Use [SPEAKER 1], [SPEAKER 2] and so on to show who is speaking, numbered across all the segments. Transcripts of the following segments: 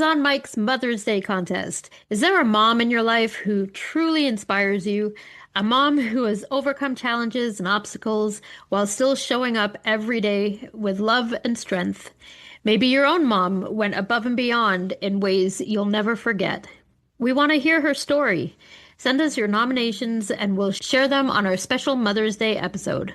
[SPEAKER 1] on Mike's Mother's Day contest. Is there a mom in your life who truly inspires you? A mom who has overcome challenges and obstacles while still showing up every day with love and strength. Maybe your own mom went above and beyond in ways you'll never forget. We want to hear her story. Send us your nominations and we'll share them on our special Mother's Day episode.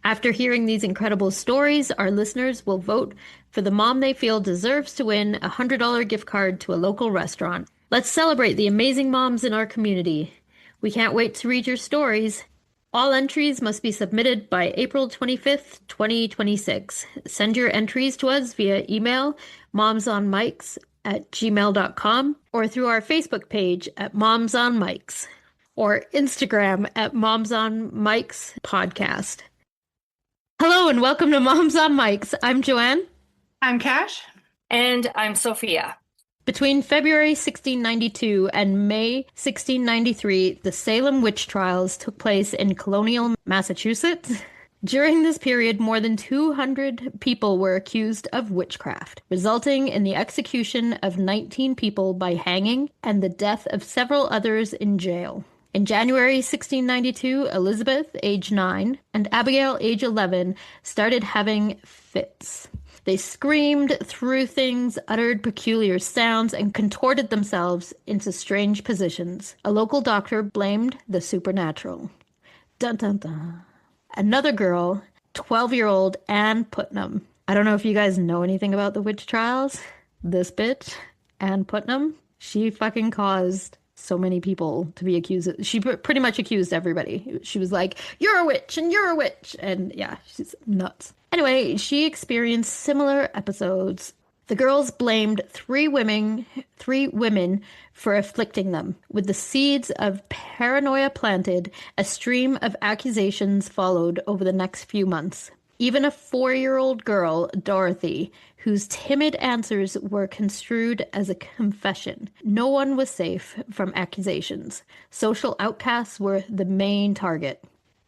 [SPEAKER 1] After hearing these incredible stories, our listeners will vote for the mom they feel deserves to win a $100 gift card to a local restaurant. Let's celebrate the amazing moms in our community. We can't wait to read your stories. All entries must be submitted by April 25th, 2026. Send your entries to us via email, momsonmikes@gmail.com, or through our Facebook page at Moms on Mikes, or Instagram at Moms on Mikes Podcast. Hello and welcome to Moms on Mikes. I'm Joanne.
[SPEAKER 2] I'm Cash.
[SPEAKER 3] And I'm Sophia.
[SPEAKER 1] Between February 1692 and May 1693, the Salem witch trials took place in colonial Massachusetts. During this period, more than 200 people were accused of witchcraft, resulting in the execution of 19 people by hanging and the death of several others in jail. In January 1692, Elizabeth, age 9, and Abigail, age 11, started having fits. They screamed, threw things, uttered peculiar sounds, and contorted themselves into strange positions. A local doctor blamed the supernatural. Dun dun dun. Another girl, 12-year-old Anne Putnam. I don't know if you guys know anything about the witch trials. This bitch, Anne Putnam, she fucking caused so many people to be accused. She pretty much accused everybody. She was like, you're a witch and you're a witch. And yeah, she's nuts. Anyway, she experienced similar episodes. The girls blamed three women for afflicting them. With the seeds of paranoia planted, a stream of accusations followed over the next few months. Even a 4-year-old girl, Dorothy, whose timid answers were construed as a confession. No one was safe from accusations. Social outcasts were the main target.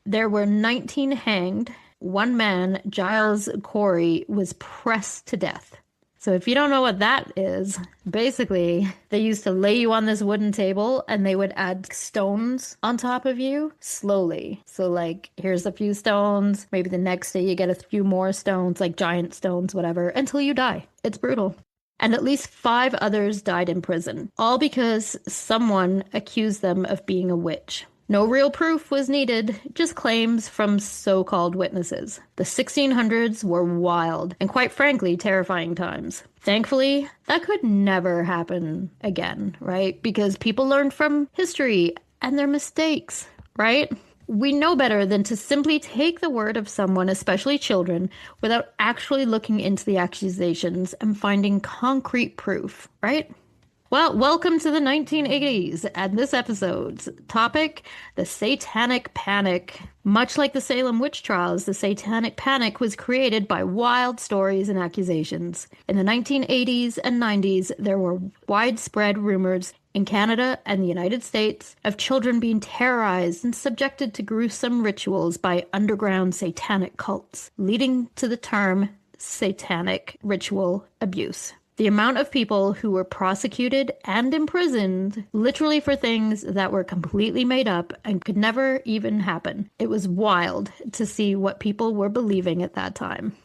[SPEAKER 1] There were 19 hanged. One man, Giles Corey, was pressed to death. So if you don't know what that is, basically, they used to lay you on this wooden table and they would add stones on top of you slowly. So like, here's a few stones. Maybe the next day you get a few more stones, like giant stones, whatever, until you die. It's brutal. And at least 5 others died in prison, all because someone accused them of being a witch. No real proof was needed, just claims from so-called witnesses. The 1600s were wild and quite frankly terrifying times. Thankfully, that could never happen again, right? Because people learned from history and their mistakes, right? We know better than to simply take the word of someone, especially children, without actually looking into the accusations and finding concrete proof, right? Well, welcome to the 1980s, and this episode's topic, the Satanic Panic. Much like the Salem witch trials, the Satanic Panic was created by wild stories and accusations. In the 1980s and 90s, there were widespread rumors in Canada and the United States of children being terrorized and subjected to gruesome rituals by underground satanic cults, leading to the term satanic ritual abuse. The amount of people who were prosecuted and imprisoned literally for things that were completely made up and could never even happen. It was wild to see what people were believing at that time.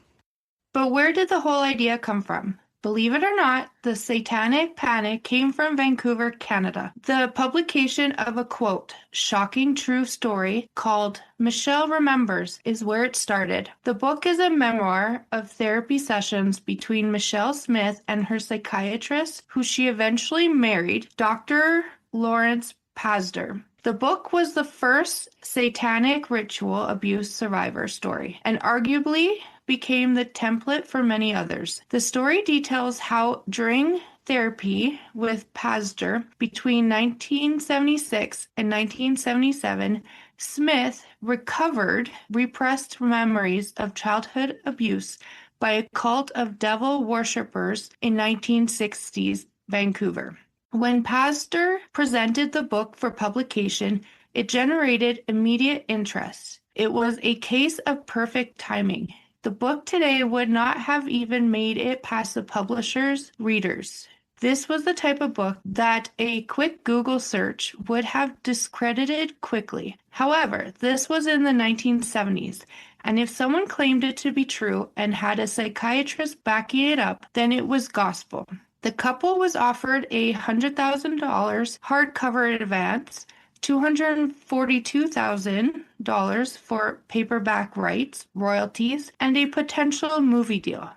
[SPEAKER 2] But where did the whole idea come from? Believe it or not, the Satanic Panic came from Vancouver, Canada. The publication of a quote, shocking true story called Michelle Remembers is where it started. The book is a memoir of therapy sessions between Michelle Smith and her psychiatrist, who she eventually married, Dr. Lawrence Pazder. The book was the first satanic ritual abuse survivor story, and arguably became the template for many others. The story details how during therapy with Pazder between 1976 and 1977, Smith recovered repressed memories of childhood abuse by a cult of devil worshippers in 1960s Vancouver. When Pazder presented the book for publication, it generated immediate interest. It was a case of perfect timing. The book today would not have even made it past the publisher's readers. This was the type of book that a quick Google search would have discredited quickly. However, this was in the 1970s, and if someone claimed it to be true and had a psychiatrist backing it up, then it was gospel. The couple was offered a $100,000 hardcover advance, $242,000 for paperback rights, royalties, and a potential movie deal.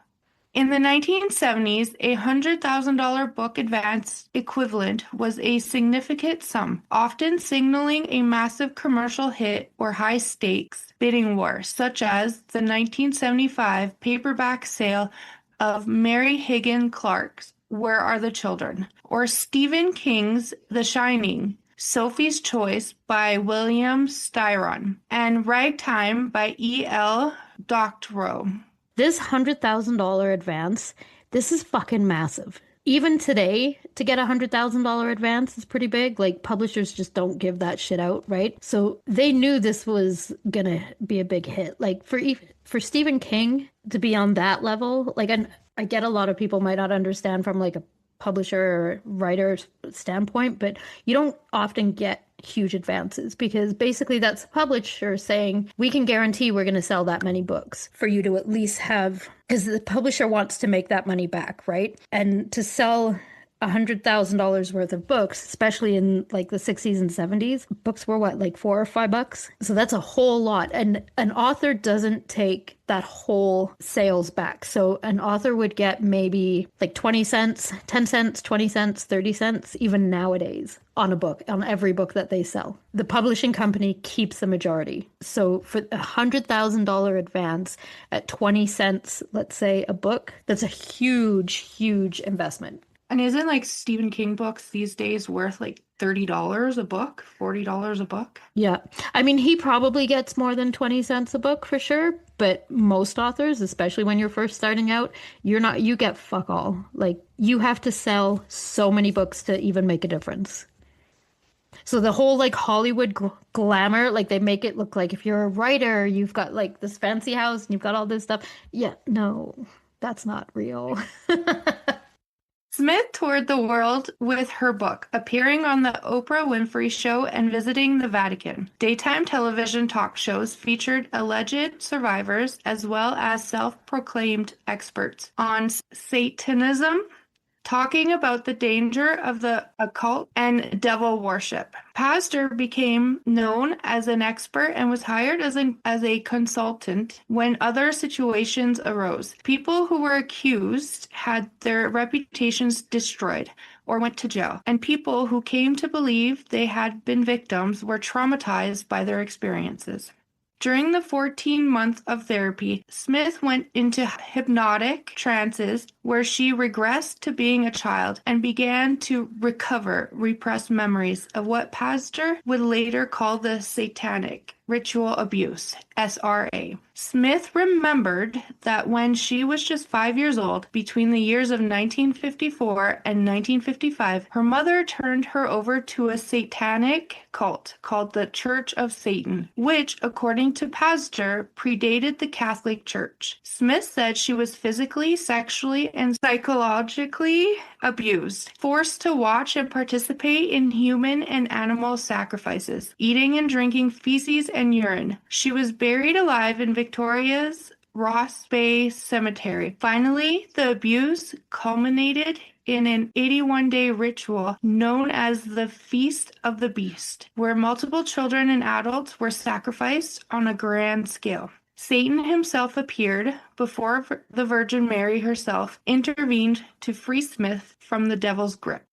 [SPEAKER 2] In the 1970s, a $100,000 book advance equivalent was a significant sum, often signaling a massive commercial hit or high-stakes bidding war, such as the 1975 paperback sale of Mary Higgins Clark's Where Are the Children? Or Stephen King's The Shining, Sophie's Choice by William Styron, and Ragtime by E.L. Doctorow.
[SPEAKER 1] This $100,000 advance, this is fucking massive. Even today, to get a $100,000 advance is pretty big. Like, publishers just don't give that shit out, right? So they knew this was gonna be a big hit. Like, for Stephen King to be on that level, like, I get a lot of people might not understand from like a publisher or writer standpoint, but you don't often get huge advances because basically that's the publisher saying we can guarantee we're going to sell that many books for you to at least have, because the publisher wants to make that money back, right? And to sell $100,000 worth of books, especially in like the 60s and 70s, books were what, like $4 or $5? So that's a whole lot. And an author doesn't take that whole sales back. So an author would get maybe like 20 cents, 10 cents, 20 cents, 30 cents, even nowadays on a book, on every book that they sell. The publishing company keeps the majority. So for a $100,000 advance at 20 cents, let's say a book, that's a huge, huge investment.
[SPEAKER 2] And isn't like Stephen King books these days worth like $30 a book, $40 a book?
[SPEAKER 1] Yeah. I mean, he probably gets more than 20 cents a book for sure, but most authors, especially when you're first starting out, you get fuck all. Like, you have to sell so many books to even make a difference. So the whole like Hollywood glamour, like they make it look like if you're a writer, you've got like this fancy house and you've got all this stuff. Yeah, no, that's not real.
[SPEAKER 2] Smith toured the world with her book, appearing on the Oprah Winfrey Show and visiting the Vatican. Daytime television talk shows featured alleged survivors as well as self-proclaimed experts on Satanism, talking about the danger of the occult and devil worship. Pastor became known as an expert and was hired as a consultant when other situations arose. People who were accused had their reputations destroyed or went to jail, and people who came to believe they had been victims were traumatized by their experiences. During the 14 months of therapy, Smith went into hypnotic trances where she regressed to being a child and began to recover repressed memories of what Pastor would later call the Satanic Ritual Abuse, SRA. Smith remembered that when she was just 5 years old, between the years of 1954 and 1955, her mother turned her over to a satanic cult called the Church of Satan, which, according to Pastor, predated the Catholic Church. Smith said she was physically, sexually, and psychologically abused, forced to watch and participate in human and animal sacrifices, eating and drinking feces and urine. She was buried alive in Victoria's Ross Bay Cemetery. Finally, the abuse culminated in an 81-day ritual known as the Feast of the Beast, where multiple children and adults were sacrificed on a grand scale. Satan himself appeared before the Virgin Mary herself intervened to free Smith from the devil's grip.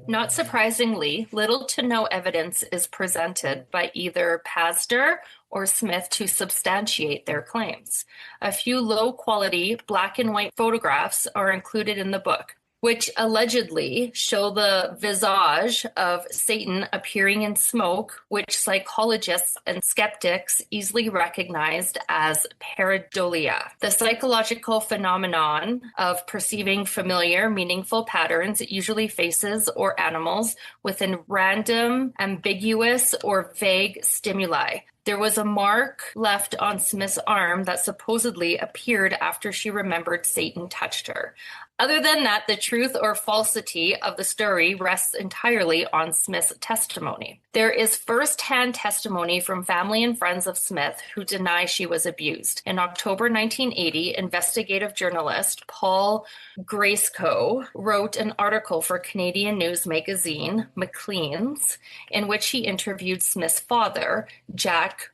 [SPEAKER 3] Not surprisingly, little to no evidence is presented by either Pastor or Smith to substantiate their claims. A few low-quality black and white photographs are included in the book, which allegedly show the visage of Satan appearing in smoke, which psychologists and skeptics easily recognized as pareidolia, the psychological phenomenon of perceiving familiar, meaningful patterns, usually faces or animals, within random, ambiguous, or vague stimuli. There was a mark left on Smith's arm that supposedly appeared after she remembered Satan touched her. Other than that, the truth or falsity of the story rests entirely on Smith's testimony. There is first-hand testimony from family and friends of Smith who deny she was abused. In October 1980, investigative journalist Paul Graceco wrote an article for Canadian news magazine, Maclean's, in which he interviewed Smith's father, Jack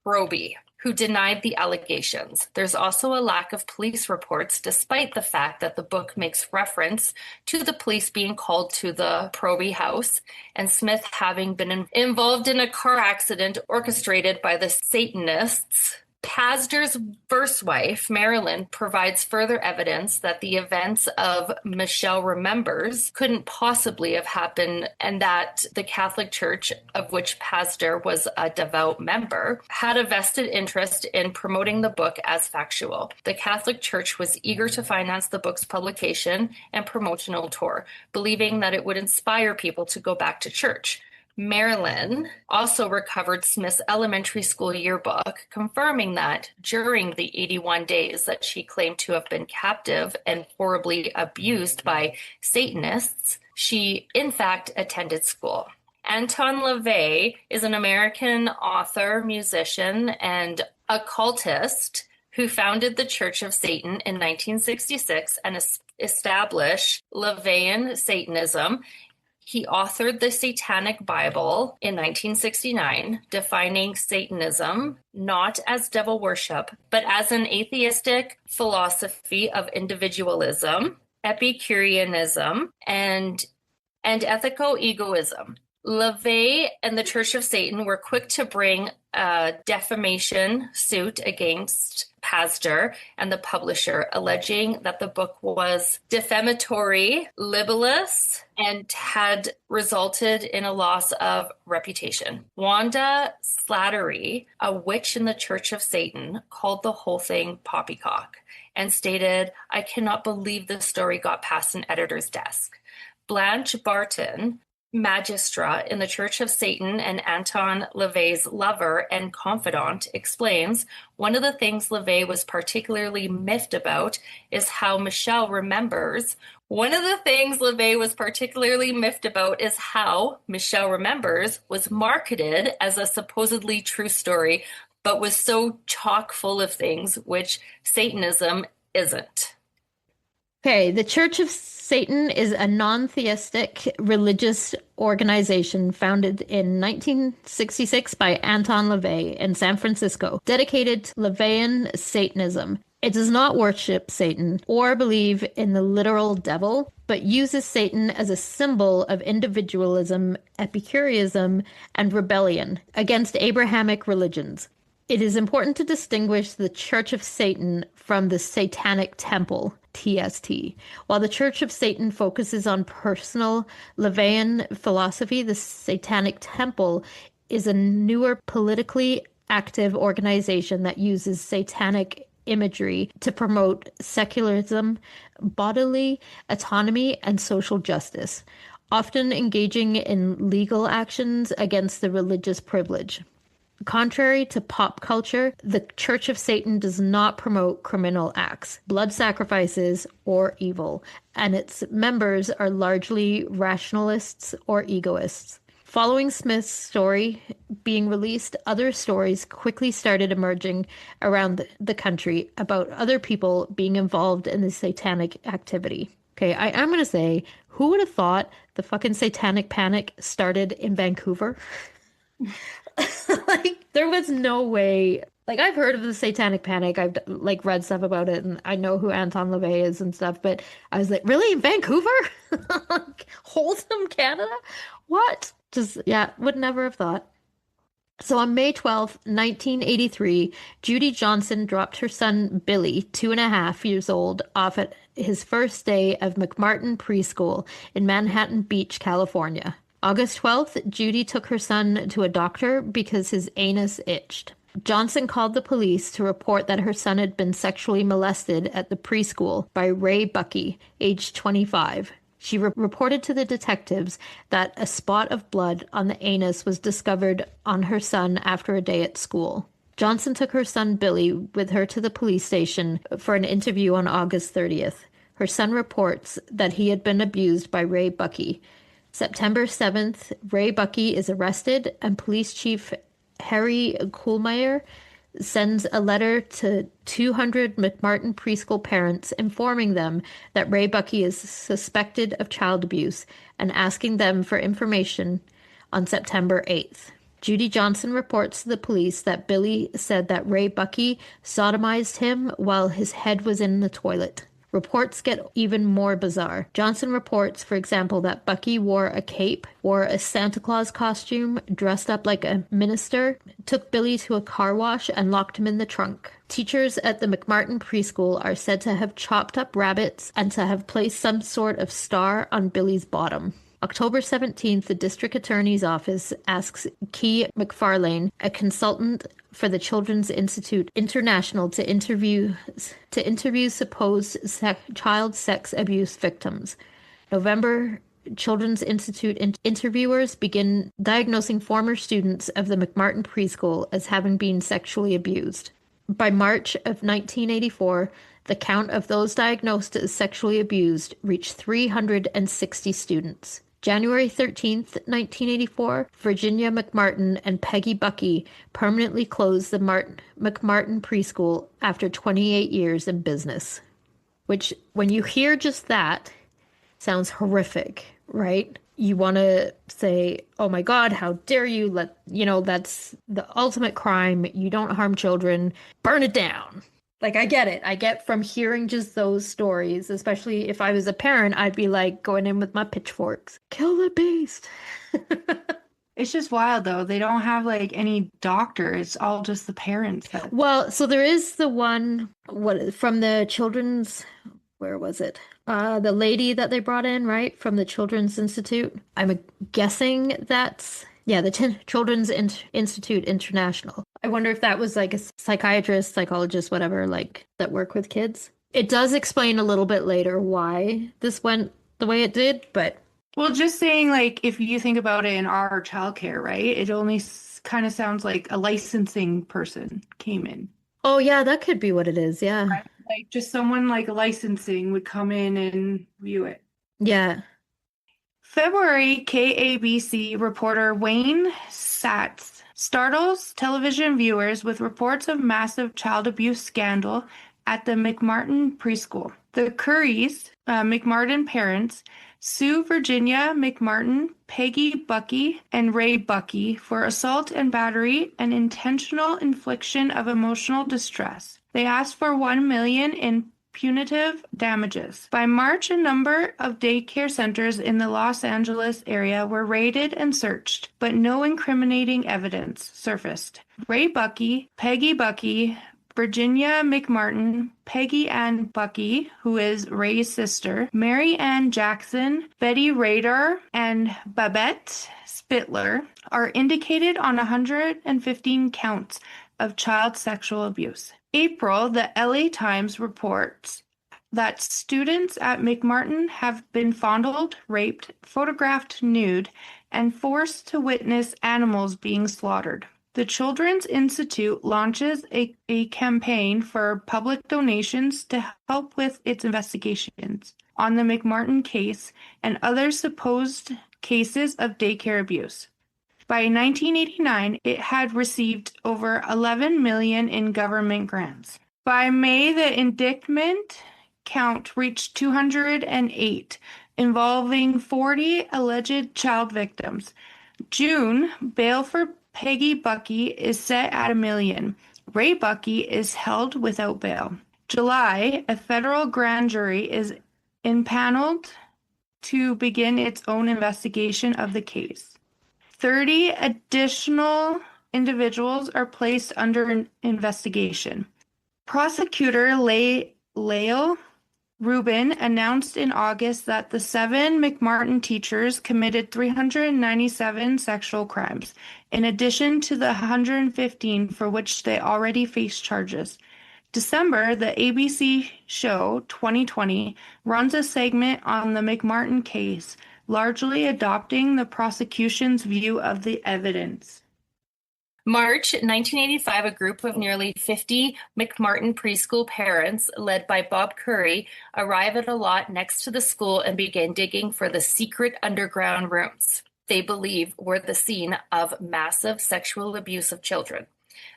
[SPEAKER 3] Proby, who denied the allegations. There's also a lack of police reports, despite the fact that the book makes reference to the police being called to the Proby house and Smith having been involved in a car accident orchestrated by the Satanists. Pasder's first wife, Marilyn, provides further evidence that the events of Michelle Remembers couldn't possibly have happened, and that the Catholic Church, of which Pasder was a devout member, had a vested interest in promoting the book as factual. The Catholic Church was eager to finance the book's publication and promotional tour, believing that it would inspire people to go back to church. Marilyn also recovered Smith's elementary school yearbook, confirming that during the 81 days that she claimed to have been captive and horribly abused by Satanists, she in fact attended school. Anton LaVey is an American author, musician, and occultist who founded the Church of Satan in 1966 and established LaVeyan Satanism. He authored the Satanic Bible in 1969, defining Satanism not as devil worship, but as an atheistic philosophy of individualism, Epicureanism, and ethico-egoism. LaVey and the Church of Satan were quick to bring a defamation suit against Pasder and the publisher, alleging that the book was defamatory, libelous, and had resulted in a loss of reputation. Wanda Slattery, a witch in the Church of Satan, called the whole thing poppycock and stated, "I cannot believe this story got past an editor's desk." Blanche Barton, Magistra in the Church of Satan and Anton LaVey's lover and confidant, explains, "One of the things LaVey was particularly miffed about is how Michelle Remembers was marketed as a supposedly true story, but was so chock full of things which Satanism isn't."
[SPEAKER 1] Okay, the Church of Satan is a non-theistic religious organization founded in 1966 by Anton LaVey in San Francisco, dedicated to LaVeyan Satanism. It does not worship Satan or believe in the literal devil, but uses Satan as a symbol of individualism, Epicureanism, and rebellion against Abrahamic religions. It is important to distinguish the Church of Satan from the Satanic Temple, TST. While the Church of Satan focuses on personal LaVeyan philosophy, the Satanic Temple is a newer politically active organization that uses satanic imagery to promote secularism, bodily autonomy, and social justice, often engaging in legal actions against the religious privilege. Contrary to pop culture, the Church of Satan does not promote criminal acts, blood sacrifices, or evil, and its members are largely rationalists or egoists. Following Smith's story being released, other stories quickly started emerging around the country about other people being involved in the satanic activity. Okay, I'm going to say, who would have thought the fucking Satanic Panic started in Vancouver? Like, there was no way. Like, I've heard of the Satanic Panic. I've like read stuff about it, and I know who Anton LaVey is and stuff. But I was like, really, Vancouver? Wholesome, Canada? What? Just would never have thought. So on May 12th, 1983, Judy Johnson dropped her son Billy, 2.5 years old, off at his first day of McMartin Preschool in Manhattan Beach, California. August 12th, Judy took her son to a doctor because his anus itched. Johnson called the police to report that her son had been sexually molested at the preschool by Ray Bucky, age 25. She reported to the detectives that a spot of blood on the anus was discovered on her son after a day at school. Johnson took her son Billy with her to the police station for an interview on August 30th. Her son reports that he had been abused by Ray Buckey. September 7th, Ray Buckey is arrested, and Police Chief Harry Kuhlmeier sends a letter to 200 McMartin preschool parents informing them that Ray Buckey is suspected of child abuse and asking them for information on September 8th. Judy Johnson reports to the police that Billy said that Ray Buckey sodomized him while his head was in the toilet. Reports get even more bizarre. Johnson reports, for example, that Bucky wore a cape, wore a Santa Claus costume, dressed up like a minister, took Billy to a car wash, and locked him in the trunk. Teachers at the McMartin preschool are said to have chopped up rabbits and to have placed some sort of star on Billy's bottom. October 17th, the district attorney's office asks Key McFarlane, a consultant for the Children's Institute International, to interview supposed child sex abuse victims. November, Children's Institute interviewers begin diagnosing former students of the McMartin preschool as having been sexually abused. By March of 1984, the count of those diagnosed as sexually abused reached 360 students. January 13th, 1984, Virginia McMartin and Peggy Buckey permanently closed the McMartin preschool after 28 years in business. Which, when you hear just that, sounds horrific, right? You want to say, oh my God, how dare you that's the ultimate crime. You don't harm children. Burn it down. Like, I get it. I get from hearing just those stories, especially if I was a parent, I'd be like going in with my pitchforks. Kill the beast.
[SPEAKER 2] It's just wild, though. They don't have like any doctor. It's all just the parents.
[SPEAKER 1] Well, so there is the one, from the children's, where was it? The lady that they brought in, right? From the Children's Institute. I'm guessing that's, the Children's Institute International. I wonder if that was like a psychiatrist, psychologist, whatever, like that work with kids. It does explain a little bit later why this went the way it did, but...
[SPEAKER 2] Well, just saying, like, if you think about it in our childcare, right? It only kind of sounds like a licensing person came in.
[SPEAKER 1] Oh, yeah, that could be what it is, yeah.
[SPEAKER 2] Right? Like, just someone like licensing would come in and view it.
[SPEAKER 1] Yeah.
[SPEAKER 2] February, KABC reporter Wayne Satz startles television viewers with reports of massive child abuse scandal at the McMartin preschool. The Currys, McMartin parents, sue Virginia McMartin, Peggy Buckey, and Ray Buckey for assault and battery and intentional infliction of emotional distress. They asked for $1 million in punitive damages. By March, a number of daycare centers in the Los Angeles area were raided and searched, but no incriminating evidence surfaced. Ray Buckey, Peggy Buckey, Virginia McMartin, Peggy Ann Buckey, who is Ray's sister, Mary Ann Jackson, Betty Radar, and Babette Spittler are indicated on 115 counts of child sexual abuse. April, the LA Times reports that students at McMartin have been fondled, raped, photographed nude, and forced to witness animals being slaughtered. The Children's Institute launches a campaign for public donations to help with its investigations on the McMartin case and other supposed cases of daycare abuse. By 1989, it had received over $11 million in government grants. By May, the indictment count reached 208, involving 40 alleged child victims. June, bail for Peggy Buckey is set at $1 million. Ray Buckey is held without bail. July, a federal grand jury is impaneled to begin its own investigation of the case. 30 additional individuals are placed under investigation. Prosecutor Lael Rubin announced in August that the 7 McMartin teachers committed 397 sexual crimes, in addition to the 115 for which they already faced charges. December, the ABC show 2020 runs a segment on the McMartin case, largely adopting the prosecution's view of the evidence.
[SPEAKER 3] March 1985, a group of nearly 50 McMartin preschool parents, led by Bob Curry, arrive at a lot next to the school and begin digging for the secret underground rooms they believe were the scene of massive sexual abuse of children.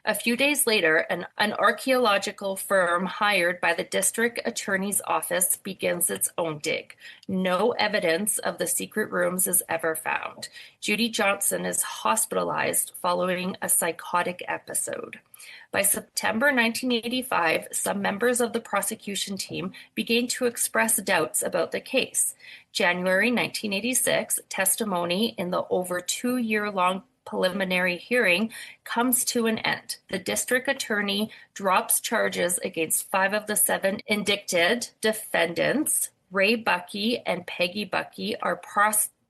[SPEAKER 3] A few days later, an archaeological firm hired by the district attorney's office begins its own dig. No evidence of the secret rooms is ever found. Judy Johnson is hospitalized following a psychotic episode. By September 1985, some members of the prosecution team began to express doubts about the case. January 1986, testimony in the over 2-year-long preliminary hearing comes to an end. The district attorney drops charges against 5 of the 7 indicted defendants. Ray Buckey and Peggy Buckey are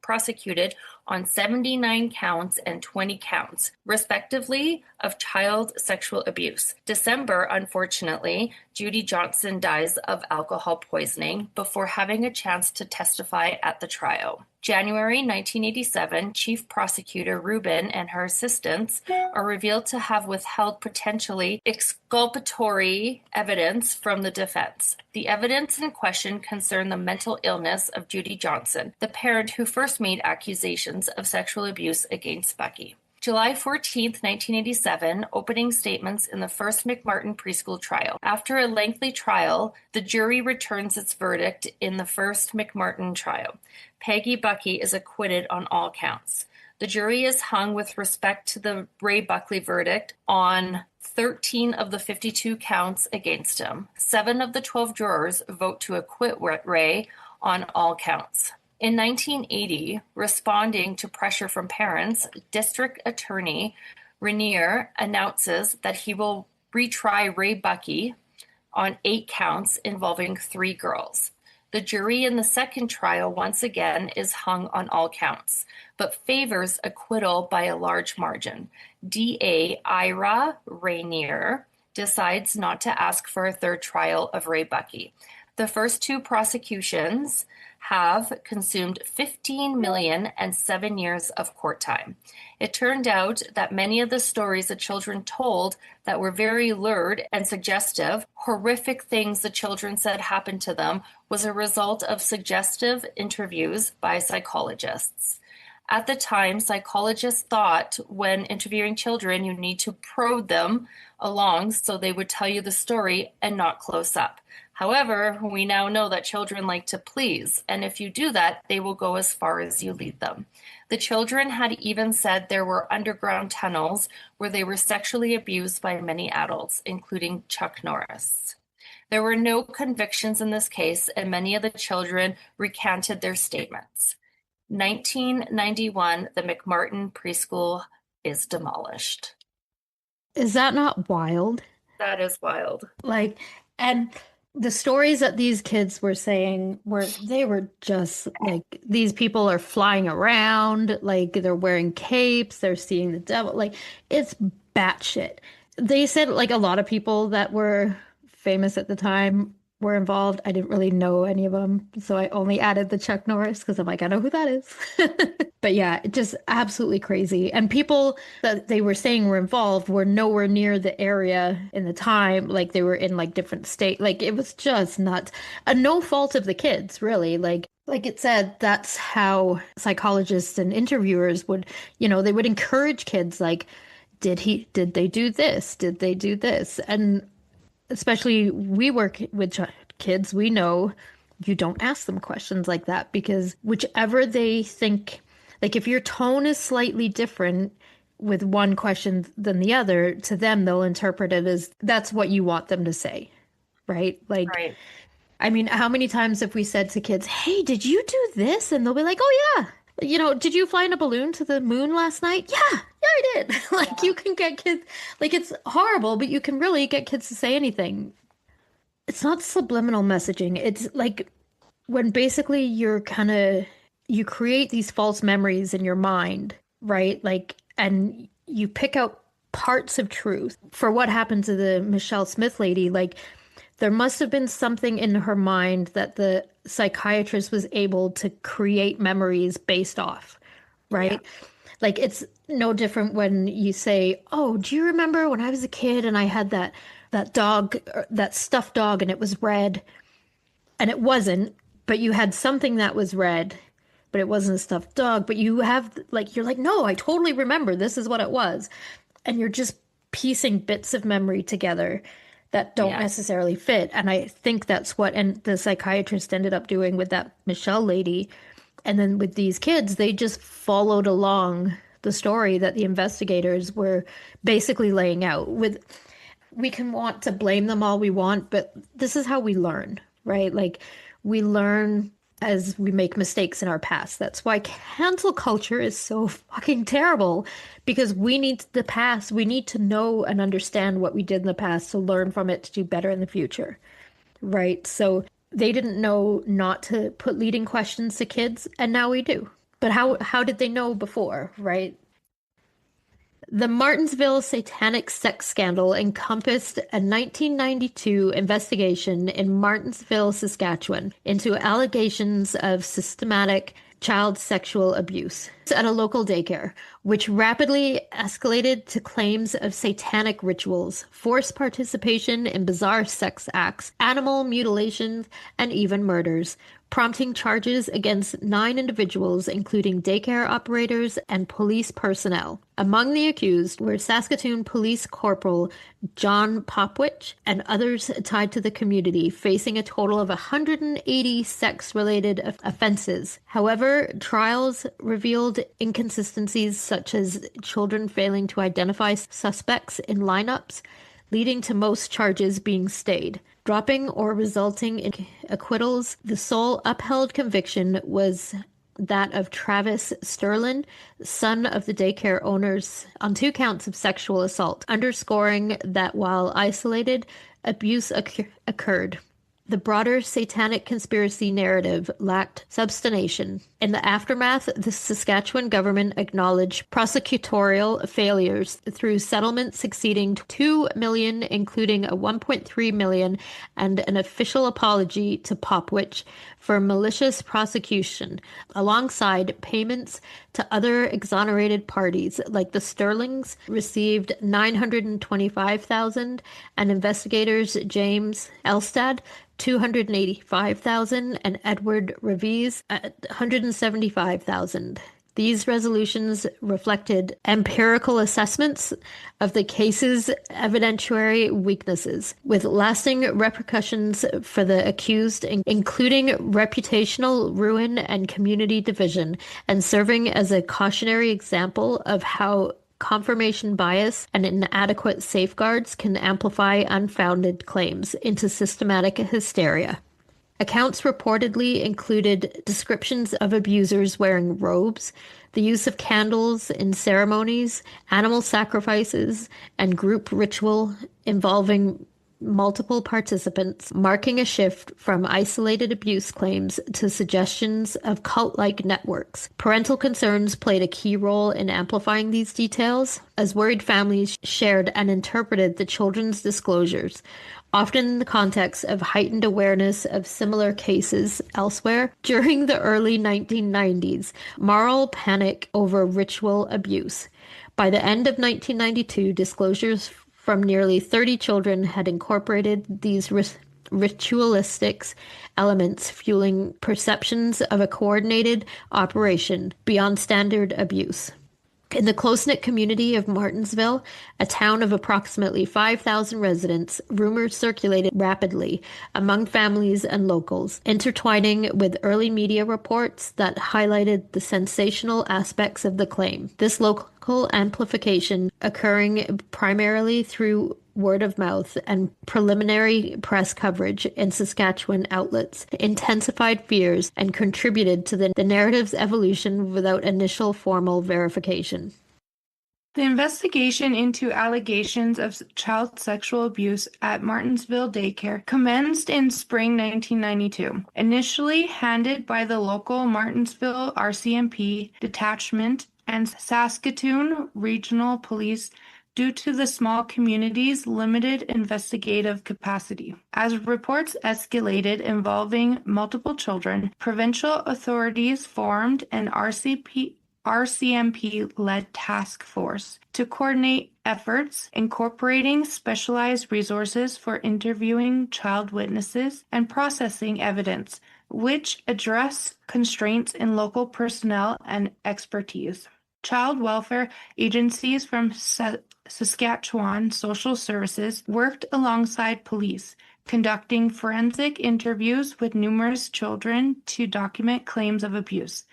[SPEAKER 3] prosecuted on 79 counts and 20 counts, respectively, of child sexual abuse. December, unfortunately, Judy Johnson dies of alcohol poisoning before having a chance to testify at the trial. January 1987, Chief Prosecutor Rubin and her assistants are revealed to have withheld potentially exculpatory evidence from the defense. The evidence in question concerned the mental illness of Judy Johnson, the parent who first made accusations of sexual abuse against Buckey. July 14, 1987, opening statements in the first McMartin preschool trial. After a lengthy trial, the jury returns its verdict in the first McMartin trial. Peggy Buckey is acquitted on all counts. The jury is hung with respect to the Ray Buckley verdict on 13 of the 52 counts against him. 7 of the 12 jurors vote to acquit Ray on all counts. In 1980, responding to pressure from parents, District Attorney Rainier announces that he will retry Ray Buckey on 8 counts involving 3 girls. The jury in the second trial once again is hung on all counts, but favors acquittal by a large margin. DA Ira Rainier decides not to ask for a third trial of Ray Buckey. The first 2 prosecutions have consumed 15 million and 7 years of court time. It turned out that many of the stories the children told that were very lurid and suggestive, horrific things the children said happened to them, was a result of suggestive interviews by psychologists. At the time, psychologists thought when interviewing children, you need to probe them along so they would tell you the story and not close up. However, we now know that children like to please, and if you do that, they will go as far as you lead them. The children had even said there were underground tunnels where they were sexually abused by many adults, including Chuck Norris. There were no convictions in this case, and many of the children recanted their statements. 1991, the McMartin preschool is demolished.
[SPEAKER 1] Is that not wild?
[SPEAKER 3] That is wild.
[SPEAKER 1] And the stories that these kids were saying they were just like, these people are flying around, like they're wearing capes, they're seeing the devil, like it's batshit. They said like a lot of people that were famous at the time were involved. I didn't really know any of them, so I only added the Chuck Norris because I'm like, I know who that is. But yeah, just absolutely crazy. And people that they were saying were involved were nowhere near the area in the time. Like they were in like different state. Like it was just nuts. And no fault of the kids, really. Like it said, that's how psychologists and interviewers would, they would encourage kids like, did they do this? Did they do this? And especially we work with kids, we know you don't ask them questions like that because whichever they think, like if your tone is slightly different with one question than the other, to them, they'll interpret it as that's what you want them to say, right? Like,
[SPEAKER 3] right.
[SPEAKER 1] I mean, how many times have we said to kids, hey, did you do this? And they'll be like, oh, yeah. Did you fly in a balloon to the moon last night? Yeah, I did. Like you can get kids, like it's horrible, but you can really get kids to say anything. It's not subliminal messaging. It's like when basically you create these false memories in your mind, right? Like, and you pick out parts of truth. For what happened to the Michelle Smith lady, like there must have been something in her mind that the psychiatrist was able to create memories based off, right? Yeah. Like it's no different when you say, "Oh, do you remember when I was a kid and I had that dog, that stuffed dog, and it was red?" And it wasn't, but you had something that was red, but it wasn't a stuffed dog. But you have like you're like, "No, I totally remember. This is what it was." And you're just piecing bits of memory together that don't
[SPEAKER 3] Yeah.
[SPEAKER 1] necessarily fit. And I think that's what and the psychiatrist ended up doing with that Michelle lady. And then with these kids, they just followed along the story that the investigators were basically laying out. With we can want to blame them all we want, but this is how we learn, right? Like we learn as we make mistakes in our past. That's why cancel culture is so fucking terrible because we need the past. We need to know and understand what we did in the past to learn from it to do better in the future, right? So they didn't know not to put leading questions to kids, and now we do. But how did they know before, right? The Martinsville satanic sex scandal encompassed a 1992 investigation in Martinsville, Saskatchewan, into allegations of systematic child sexual abuse at a local daycare, which rapidly escalated to claims of satanic rituals, forced participation in bizarre sex acts, animal mutilations, and even murders, prompting charges against 9 individuals, including daycare operators and police personnel. Among the accused were Saskatoon Police Corporal John Popwich and others tied to the community, facing a total of 180 sex-related offenses. However, trials revealed inconsistencies such as children failing to identify suspects in lineups, leading to most charges being stayed. Dropping or resulting in acquittals, the sole upheld conviction was that of Travis Sterlin, son of the daycare owners, on 2 counts of sexual assault, underscoring that while isolated, abuse occurred. The broader satanic conspiracy narrative lacked substantiation. In the aftermath, the Saskatchewan government acknowledged prosecutorial failures through settlements exceeding 2 million, including a 1.3 million and an official apology to Popwich for malicious prosecution, alongside payments to other exonerated parties like the Sterlings received 925,000 and investigators James Elstad 285,000 and Edward Reeves at 175,000. These resolutions reflected empirical assessments of the case's evidentiary weaknesses, with lasting repercussions for the accused, including reputational ruin and community division, and serving as a cautionary example of how confirmation bias and inadequate safeguards can amplify unfounded claims into systematic hysteria. Accounts reportedly included descriptions of abusers wearing robes, the use of candles in ceremonies, animal sacrifices, and group ritual involving multiple participants, marking a shift from isolated abuse claims to suggestions of cult-like networks. Parental concerns played a key role in amplifying these details, as worried families shared and interpreted the children's disclosures, often in the context of heightened awareness of similar cases elsewhere. During the early 1990s, moral panic over ritual abuse. By the end of 1992, disclosures from nearly 30 children had incorporated these ritualistic elements, fueling perceptions of a coordinated operation beyond standard abuse. In the close-knit community of Martinsville, a town of approximately 5,000 residents, rumors circulated rapidly among families and locals, intertwining with early media reports that highlighted the sensational aspects of the claim. This local amplification occurring primarily through word of mouth and preliminary press coverage in Saskatchewan outlets intensified fears and contributed to the narrative's evolution without initial formal verification.
[SPEAKER 2] The investigation into allegations of child sexual abuse at Martinsville Daycare commenced in spring 1992, initially handled by the local Martinsville RCMP detachment and Saskatoon Regional Police due to the small community's limited investigative capacity. As reports escalated involving multiple children, provincial authorities formed an RCMP-led task force to coordinate efforts incorporating specialized resources for interviewing child witnesses and processing evidence, which address constraints in local personnel and expertise. Child welfare agencies from Saskatchewan Social Services worked alongside police, conducting forensic interviews with numerous children to document claims of abuse,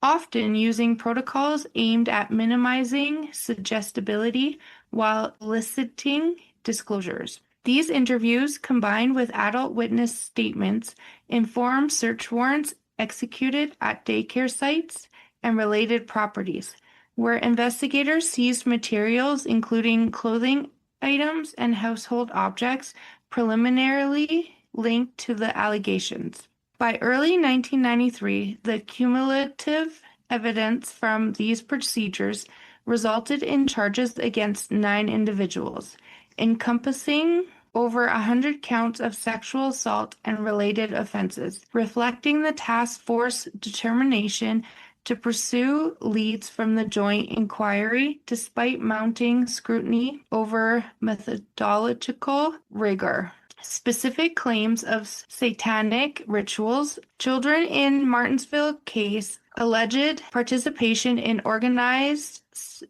[SPEAKER 2] often using protocols aimed at minimizing suggestibility while eliciting disclosures. These interviews, combined with adult witness statements, inform search warrants executed at daycare sites and related properties, where investigators seized materials including clothing items and household objects preliminarily linked to the allegations. By early 1993, the cumulative evidence from these procedures resulted in charges against 9 individuals, encompassing over 100 counts of sexual assault and related offenses, reflecting the task force determination to pursue leads from the joint inquiry despite mounting scrutiny over methodological rigor. Specific claims of satanic rituals. Children in Martinsville case alleged participation in organized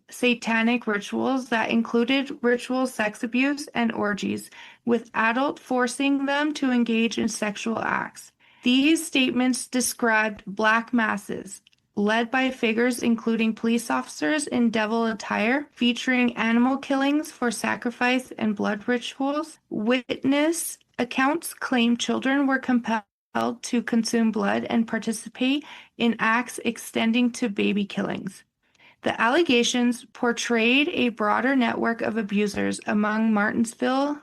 [SPEAKER 2] satanic rituals that included ritual sex abuse and orgies, with adults forcing them to engage in sexual acts. These statements described black masses, led by figures including police officers in devil attire, featuring animal killings for sacrifice and blood rituals. Witness accounts claim children were compelled to consume blood and participate in acts extending to baby killings. The allegations portrayed a broader network of abusers among Martinsville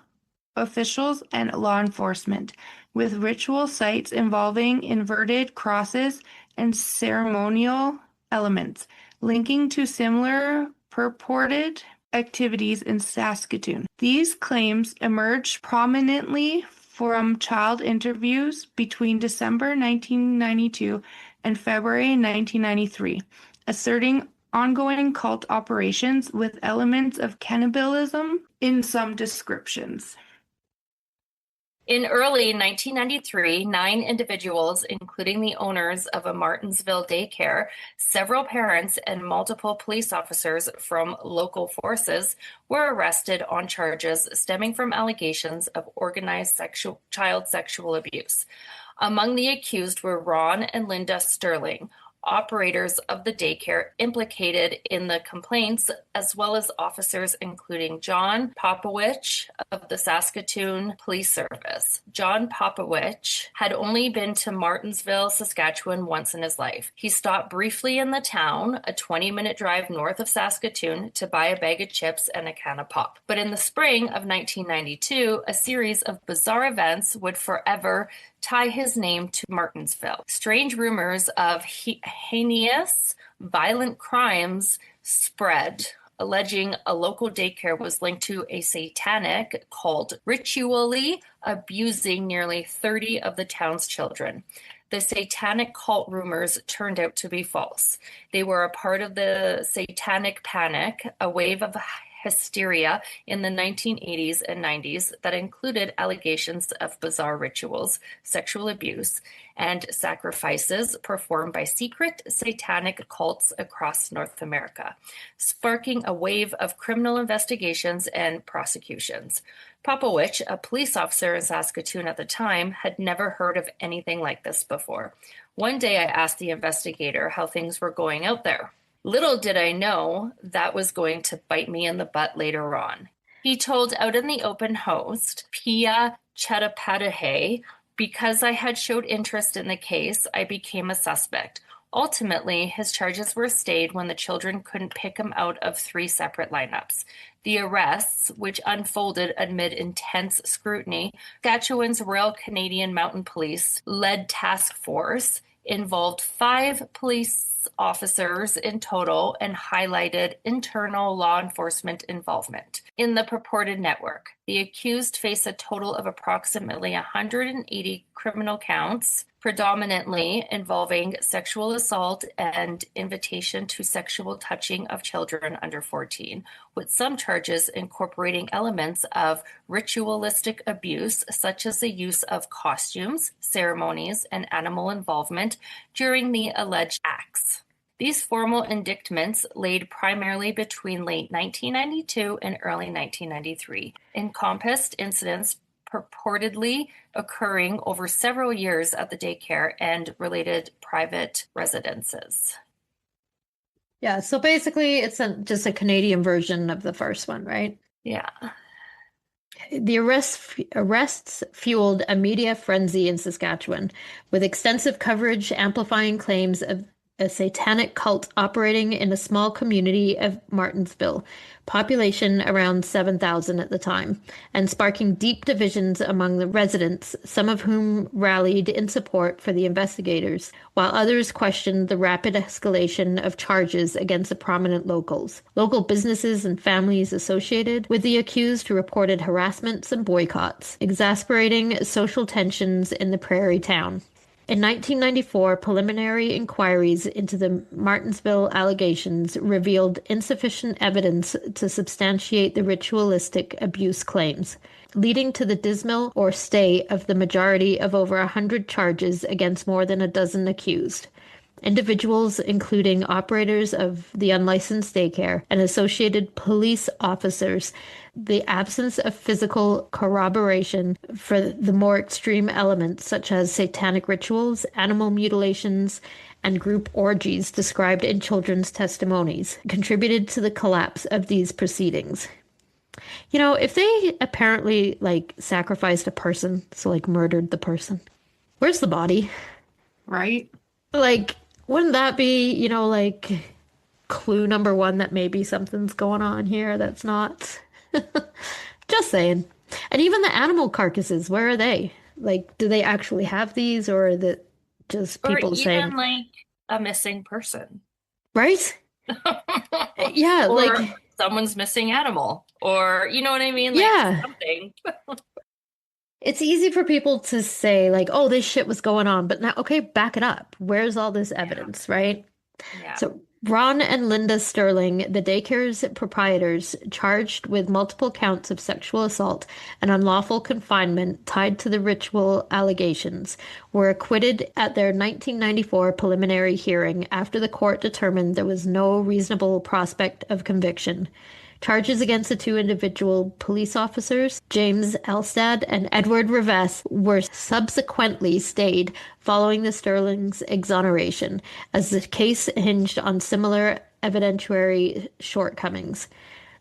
[SPEAKER 2] officials and law enforcement, with ritual sites involving inverted crosses and ceremonial elements, linking to similar purported activities in Saskatoon. These claims emerged prominently from child interviews between December 1992 and February 1993, asserting ongoing cult operations with elements of cannibalism in some descriptions.
[SPEAKER 3] In early 1993, 9 individuals, including the owners of a Martinsville daycare, several parents, and multiple police officers from local forces, were arrested on charges stemming from allegations of organized child sexual abuse. Among the accused were Ron and Linda Sterling, operators of the daycare implicated in the complaints, as well as officers including John Popowich of the Saskatoon Police Service. John Popowich had only been to Martinsville, Saskatchewan once in his life. He stopped briefly in the town, a 20-minute drive north of Saskatoon, to buy a bag of chips and a can of pop. But in the spring of 1992, a series of bizarre events would forever tie his name to Martinsville. Strange rumors of heinous, violent crimes spread, alleging a local daycare was linked to a satanic cult ritually abusing nearly 30 of the town's children. The satanic cult rumors turned out to be false. They were a part of the Satanic Panic, a wave of hysteria in the 1980s and 90s that included allegations of bizarre rituals, sexual abuse, and sacrifices performed by secret satanic cults across North America, sparking a wave of criminal investigations and prosecutions. Popowich, a police officer in Saskatoon at the time, had never heard of anything like this before. One day I asked the investigator how things were going out there. Little did I know that was going to bite me in the butt later on. He told Out in the Open host Pia Chattopadhyay, because I had showed interest in the case, I became a suspect. Ultimately, his charges were stayed when the children couldn't pick him out of 3 separate lineups. The arrests, which unfolded amid intense scrutiny, Saskatchewan's Royal Canadian Mounted Police led task force involved 5 police officers in total and highlighted internal law enforcement involvement in the purported network. The accused face a total of approximately 180 criminal counts predominantly involving sexual assault and invitation to sexual touching of children under 14, with some charges incorporating elements of ritualistic abuse, such as the use of costumes, ceremonies, and animal involvement during the alleged acts. These formal indictments, laid primarily between late 1992 and early 1993, encompassed incidents purportedly occurring over several years at the daycare and related private residences.
[SPEAKER 1] Yeah, so basically it's just a Canadian version of the first one, right?
[SPEAKER 3] Yeah.
[SPEAKER 1] The arrests fueled a media frenzy in Saskatchewan, with extensive coverage amplifying claims of a satanic cult operating in a small community of Martinsville, population around 7,000 at the time, and sparking deep divisions among the residents, some of whom rallied in support for the investigators, while others questioned the rapid escalation of charges against the prominent locals. Local businesses and families associated with the accused reported harassments and boycotts, exasperating social tensions in the prairie town. In 1994, preliminary inquiries into the Martinsville allegations revealed insufficient evidence to substantiate the ritualistic abuse claims, leading to the dismissal or stay of the majority of over 100 charges against more than a dozen accused. Individuals, including operators of the unlicensed daycare and associated police officers, the absence of physical corroboration for the more extreme elements, such as satanic rituals, animal mutilations, and group orgies described in children's testimonies, contributed to the collapse of these proceedings. You know, if they apparently, sacrificed a person, so, murdered the person, where's the body?
[SPEAKER 2] Right?
[SPEAKER 1] Wouldn't that be, clue number one that maybe something's going on here that's not? Just saying. And even the animal carcasses, where are they? Do they actually have these, or is it just people
[SPEAKER 3] or
[SPEAKER 1] saying,
[SPEAKER 3] even like a missing person.
[SPEAKER 1] right? Yeah,
[SPEAKER 3] or someone's missing animal, or you know what I mean?
[SPEAKER 1] Yeah.
[SPEAKER 3] Something.
[SPEAKER 1] It's easy for people to say, oh, this shit was going on, but now, okay, back it up. Where's all this evidence, right?
[SPEAKER 3] Yeah.
[SPEAKER 1] So Ron and Linda Sterling, the daycare's proprietors, charged with multiple counts of sexual assault and unlawful confinement tied to the ritual allegations, were acquitted at their 1994 preliminary hearing after the court determined there was no reasonable prospect of conviction. Charges against the two individual police officers, James Elstad and Edward Rivest, were subsequently stayed following the Sterling's exoneration, as the case hinged on similar evidentiary shortcomings.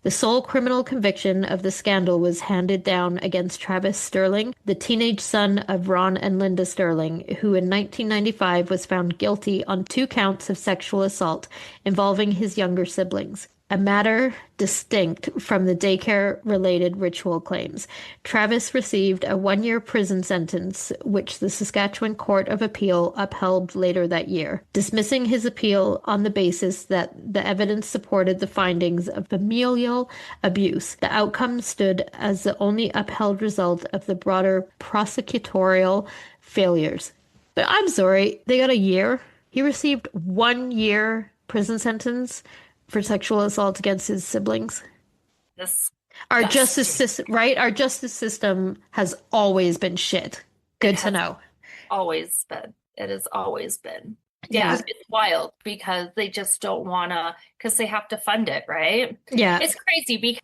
[SPEAKER 1] The sole criminal conviction of the scandal was handed down against Travis Sterling, the teenage son of Ron and Linda Sterling, who in 1995 was found guilty on 2 counts of sexual assault involving his younger siblings, a matter distinct from the daycare-related ritual claims. Travis received a 1-year prison sentence, which the Saskatchewan Court of Appeal upheld later that year, dismissing his appeal on the basis that the evidence supported the findings of familial abuse. The outcome stood as the only upheld result of the broader prosecutorial failures. But I'm sorry, they got a year. He received 1-year prison sentence for sexual assault against his siblings. Our justice system, right? Our justice system has always been shit. Good to know.
[SPEAKER 3] Always been. It has always been.
[SPEAKER 1] Yeah.
[SPEAKER 3] It's wild because they just don't want to, because they have to fund it, right?
[SPEAKER 1] Yeah.
[SPEAKER 3] It's crazy because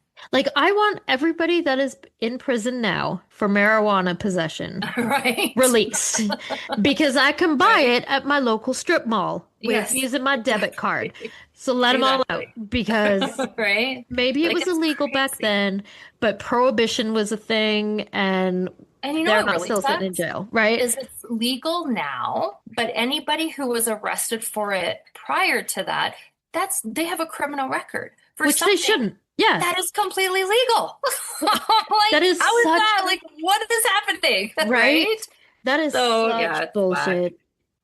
[SPEAKER 1] I want everybody that is in prison now for marijuana possession
[SPEAKER 3] right?
[SPEAKER 1] released, because I can buy it at my local strip mall with using my debit card. So let them all out, because
[SPEAKER 3] right?
[SPEAKER 1] Maybe it was illegal back then, but prohibition was a thing, and
[SPEAKER 3] you know
[SPEAKER 1] they're
[SPEAKER 3] what
[SPEAKER 1] not
[SPEAKER 3] really
[SPEAKER 1] still sitting in jail, right?
[SPEAKER 3] Is it's legal now, but anybody who was arrested for it prior to that, they have a criminal record for
[SPEAKER 1] which they shouldn't. Yeah,
[SPEAKER 3] that is completely legal.
[SPEAKER 1] That is
[SPEAKER 3] how is
[SPEAKER 1] such
[SPEAKER 3] that? What is happening?
[SPEAKER 1] Right? That is such
[SPEAKER 3] it's
[SPEAKER 1] bullshit.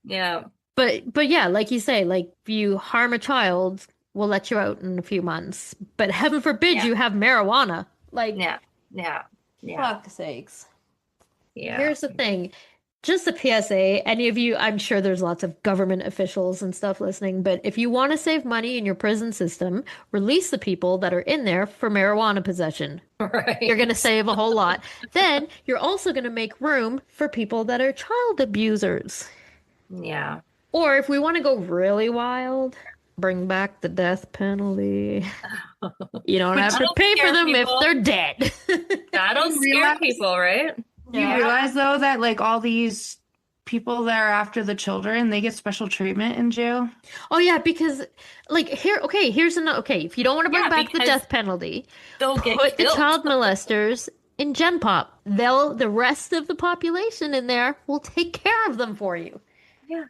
[SPEAKER 3] Yeah.
[SPEAKER 1] But yeah, like you say, if you harm a child, we'll let you out in a few months. But heaven forbid you have marijuana.
[SPEAKER 3] Yeah.
[SPEAKER 1] Fuck sakes.
[SPEAKER 3] Yeah.
[SPEAKER 1] Here's the thing. Just a PSA, any of you, I'm sure there's lots of government officials and stuff listening, but if you want to save money in your prison system, release the people that are in there for marijuana possession. You're going to
[SPEAKER 3] Right.
[SPEAKER 1] save a whole lot. Then you're also going to make room for people that are child abusers.
[SPEAKER 3] Yeah.
[SPEAKER 1] Or if we want to go really wild, bring back the death penalty. You don't
[SPEAKER 2] But
[SPEAKER 1] have to
[SPEAKER 3] That'll
[SPEAKER 1] pay for
[SPEAKER 3] scare
[SPEAKER 1] them if
[SPEAKER 3] people.
[SPEAKER 1] they're dead.
[SPEAKER 3] That'll
[SPEAKER 2] you
[SPEAKER 3] scare
[SPEAKER 2] realize
[SPEAKER 3] people, right?
[SPEAKER 2] you
[SPEAKER 1] Yeah.
[SPEAKER 2] realize though that like all these people that are after the children, they get special treatment in jail.
[SPEAKER 1] Oh yeah, because like here, okay, here's another. Okay, if you don't want to bring
[SPEAKER 3] Yeah,
[SPEAKER 1] back the
[SPEAKER 3] because
[SPEAKER 1] death penalty,
[SPEAKER 3] they'll get
[SPEAKER 1] put the
[SPEAKER 3] killed.
[SPEAKER 1] child molesters in Gen Pop. The rest of the population in there will take care of them for you.
[SPEAKER 3] Yeah.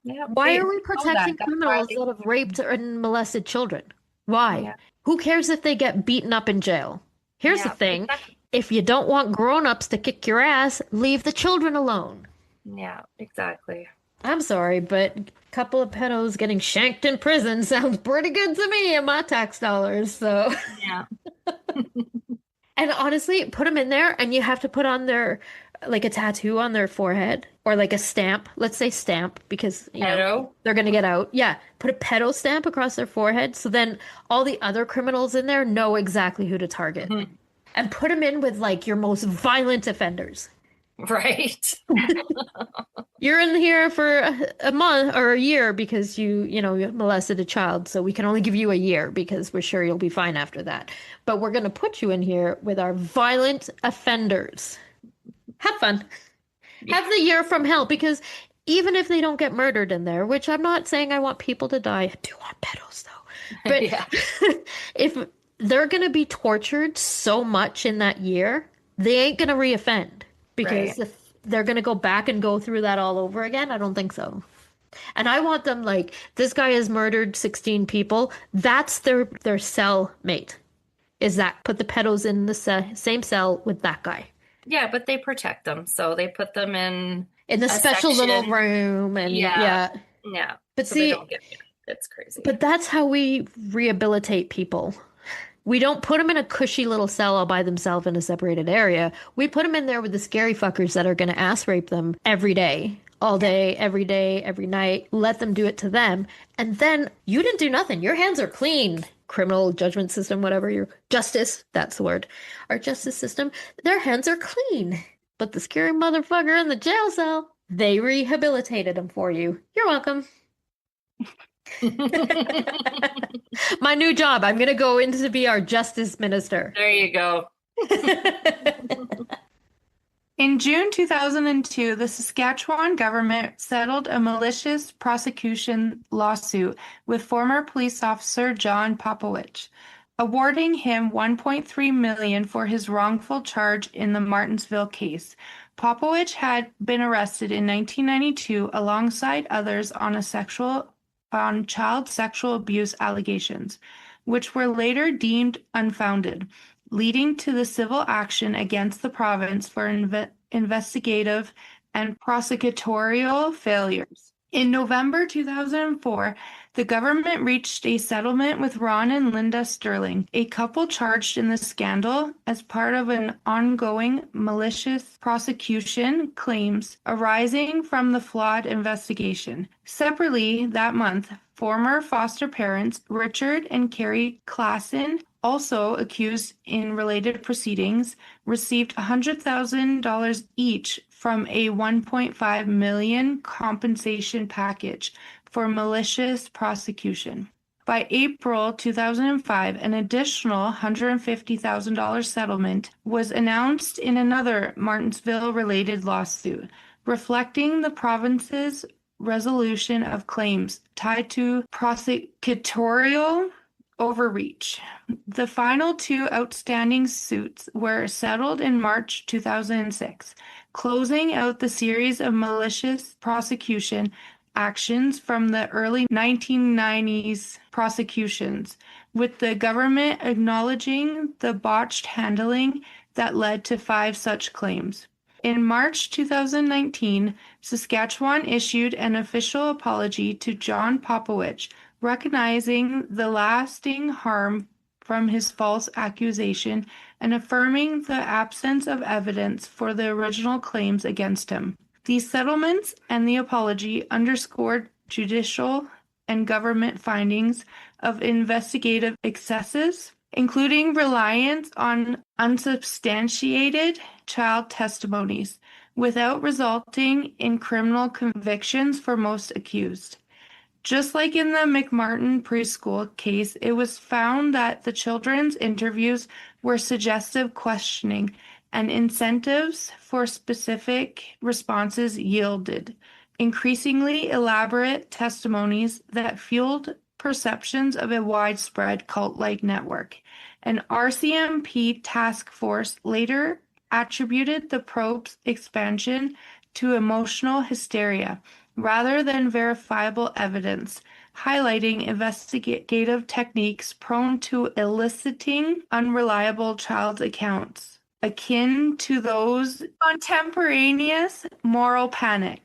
[SPEAKER 3] Yeah.
[SPEAKER 1] Why
[SPEAKER 2] They
[SPEAKER 1] are we
[SPEAKER 2] know that.
[SPEAKER 1] protecting
[SPEAKER 2] That's why
[SPEAKER 1] criminals
[SPEAKER 2] they.
[SPEAKER 1] that have raped and molested children? Why?
[SPEAKER 3] Yeah.
[SPEAKER 1] Who cares if they get beaten up in jail? Here's the
[SPEAKER 3] Yeah.
[SPEAKER 1] thing.
[SPEAKER 3] Exactly.
[SPEAKER 1] If you don't want grown-ups to kick your ass, leave the children alone.
[SPEAKER 3] Yeah. Exactly.
[SPEAKER 1] I'm sorry, but a couple of pedos getting shanked in prison sounds pretty good to me in my tax dollars. So,
[SPEAKER 3] Yeah.
[SPEAKER 1] and honestly, put them in there and you have to put on their like a tattoo on their forehead or like a stamp. Let's say stamp because,
[SPEAKER 3] Pedo.
[SPEAKER 1] they're gonna get out. Yeah, put a pedo stamp across their forehead so then all the other criminals in there know exactly who to target.
[SPEAKER 3] Mhm.
[SPEAKER 1] And put them in with like your most violent offenders.
[SPEAKER 3] Right.
[SPEAKER 1] You're in here for a month or a year because you molested a child, so we can only give you a year because we're sure you'll be fine after that. But we're going to put you in here with our violent offenders. Have fun.
[SPEAKER 3] Yeah.
[SPEAKER 1] Have the year from hell because even if they don't get murdered in there, which I'm not saying I want people to die, I do want pedos though. But
[SPEAKER 3] Yeah.
[SPEAKER 1] if they're going to be tortured so much in that year, they ain't going to reoffend because
[SPEAKER 3] Right.
[SPEAKER 1] if they're going to go back and go through that all over again, I don't think so. And I want them like this guy has murdered 16 people. That's their cell mate. Is that put the pedos in the same cell with that guy
[SPEAKER 3] Yeah, but they protect them. So they put them in
[SPEAKER 1] in the
[SPEAKER 3] a
[SPEAKER 1] special little
[SPEAKER 3] section.
[SPEAKER 1] room and
[SPEAKER 3] Yeah.
[SPEAKER 1] yeah.
[SPEAKER 3] Yeah.
[SPEAKER 1] But
[SPEAKER 3] So they
[SPEAKER 1] see,
[SPEAKER 3] don't get bit. It's crazy.
[SPEAKER 1] but that's how we rehabilitate people. We don't put them in a cushy little cell all by themselves in a separated area. We put them in there with the scary fuckers that are going to ass rape them every day, every night. Let them do it to them. And then you didn't do nothing. Your hands are clean. Criminal judgment system, whatever your justice, that's the word. Our justice system, their hands are clean. But the scary motherfucker in the jail cell, they rehabilitated them for you. You're welcome. My new job. I'm gonna go in to be our justice minister.
[SPEAKER 3] There you go.
[SPEAKER 2] In June 2002, the Saskatchewan government settled a malicious prosecution lawsuit with former police officer John Popowich, awarding him $1.3 million for his wrongful charge in the Martinsville case. Popowich had been arrested in 1992 alongside others on child sexual abuse allegations, which were later deemed unfounded, leading to the civil action against the province for investigative and prosecutorial failures. In November 2004, the government reached a settlement with Ron and Linda Sterling, a couple charged in the scandal as part of an ongoing malicious prosecution claims arising from the flawed investigation. Separately, that month, former foster parents Richard and Carrie Klassen, also accused in related proceedings, received $100,000 each from a $1.5 million compensation package for malicious prosecution. By April 2005, an additional $150,000 settlement was announced in another Martinsville-related lawsuit, reflecting the province's resolution of claims tied to prosecutorial overreach. The final two outstanding suits were settled in March 2006, closing out the series of malicious prosecution actions from the early 1990s prosecutions, with the government acknowledging the botched handling that led to 5 such claims. In March 2019, Saskatchewan issued an official apology to John Popowich, recognizing the lasting harm from his false accusation and affirming the absence of evidence for the original claims against him. These settlements and the apology underscored judicial and government findings of investigative excesses, including reliance on unsubstantiated child testimonies, without resulting in criminal convictions for most accused. Just like in the McMartin preschool case, it was found that the children's interviews were suggestive questioning, and incentives for specific responses yielded increasingly elaborate testimonies that fueled perceptions of a widespread cult-like network. An RCMP task force later attributed the probe's expansion to emotional hysteria rather than verifiable evidence, highlighting investigative techniques prone to eliciting unreliable child accounts, akin to those contemporaneous moral panic.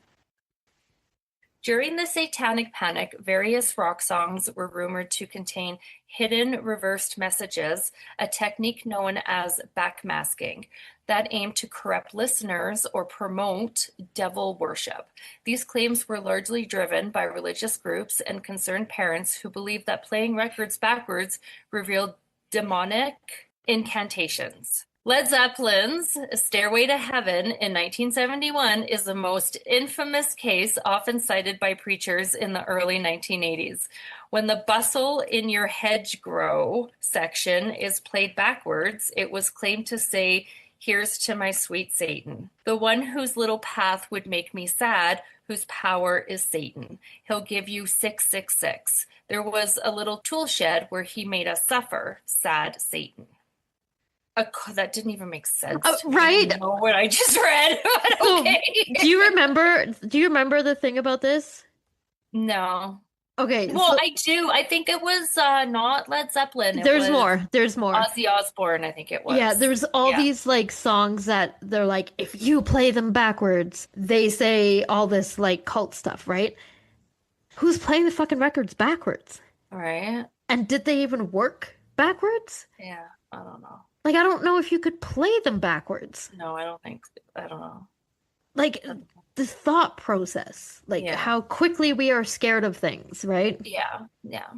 [SPEAKER 3] During the Satanic Panic, various rock songs were rumored to contain hidden reversed messages, a technique known as backmasking, that aimed to corrupt listeners or promote devil worship. These claims were largely driven by religious groups and concerned parents who believed that playing records backwards revealed demonic incantations. Led Zeppelin's Stairway to Heaven in 1971 is the most infamous case often cited by preachers in the early 1980s. When the bustle in your hedgerow section is played backwards, it was claimed to say, "Here's to my sweet Satan, the one whose little path would make me sad, whose power is Satan. He'll give you 666. There was a little tool shed where he made us suffer, sad Satan." That didn't even make sense to me.
[SPEAKER 1] Right?
[SPEAKER 3] I know what I just read, but
[SPEAKER 1] So,
[SPEAKER 3] okay.
[SPEAKER 1] do you remember the thing about this?
[SPEAKER 3] No.
[SPEAKER 1] Okay,
[SPEAKER 3] Well,
[SPEAKER 1] so
[SPEAKER 3] I do. I think it was not Led Zeppelin. It
[SPEAKER 1] there's
[SPEAKER 3] was
[SPEAKER 1] more. There's more.
[SPEAKER 3] Ozzy Osbourne, I think it was.
[SPEAKER 1] Yeah, there's all these like songs that they're like, if you play them backwards, they say all this like cult stuff, right? Who's playing the fucking records backwards?
[SPEAKER 3] Right?
[SPEAKER 1] And did they even work backwards?
[SPEAKER 3] Yeah, I don't know.
[SPEAKER 1] Like, I don't know if you could play them backwards.
[SPEAKER 3] No, I don't think so. I don't know.
[SPEAKER 1] Like, the thought process, like how quickly we are scared of things, right?
[SPEAKER 3] Yeah.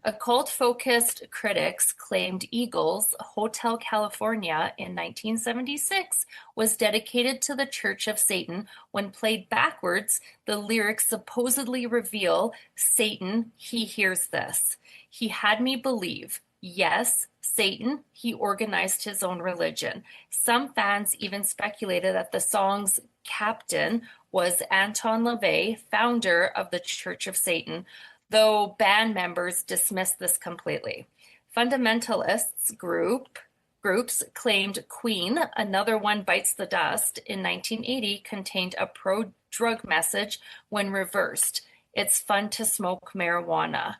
[SPEAKER 3] Occult-focused critics claimed Eagles' Hotel California in 1976 was dedicated to the Church of Satan. When played backwards, the lyrics supposedly reveal, "Satan, he hears this. He had me believe. Yes, Satan, he organized his own religion." Some fans even speculated that the song's captain was Anton LaVey, founder of the Church of Satan, though band members dismissed this completely. Fundamentalists groups claimed Queen, Another One Bites the Dust, in 1980 contained a pro-drug message when reversed. It's fun to smoke marijuana.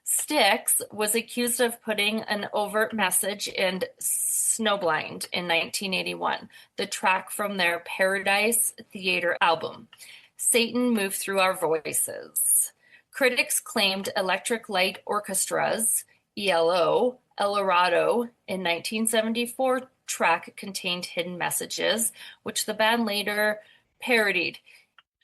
[SPEAKER 3] Styx was accused of putting an overt message in Snowblind in 1981, the track from their Paradise Theater album. Satan moved through our voices. Critics claimed Electric Light Orchestra's ELO, El Dorado in 1974 track contained hidden messages, which the band later parodied.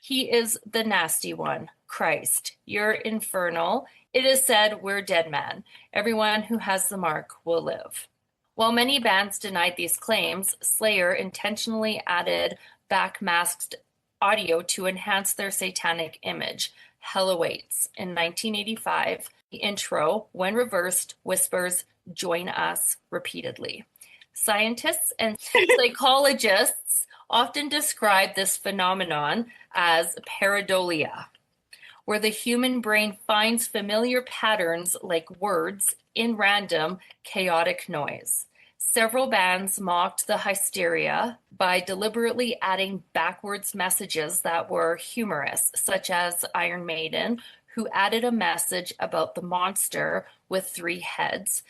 [SPEAKER 3] "He is the nasty one. Christ, you're infernal. It is said we're dead man. Everyone who has the mark will live." While many bands denied these claims, Slayer intentionally added backmasked audio to enhance their satanic image. Hell Awaits in 1985. The intro, when reversed, whispers, "Join us," repeatedly. Scientists and psychologists often describe this phenomenon as pareidolia, where the human brain finds familiar patterns like words in random, chaotic noise. Several bands mocked the hysteria by deliberately adding backwards messages that were humorous, such as Iron Maiden, who added a message about the monster with 3 heads.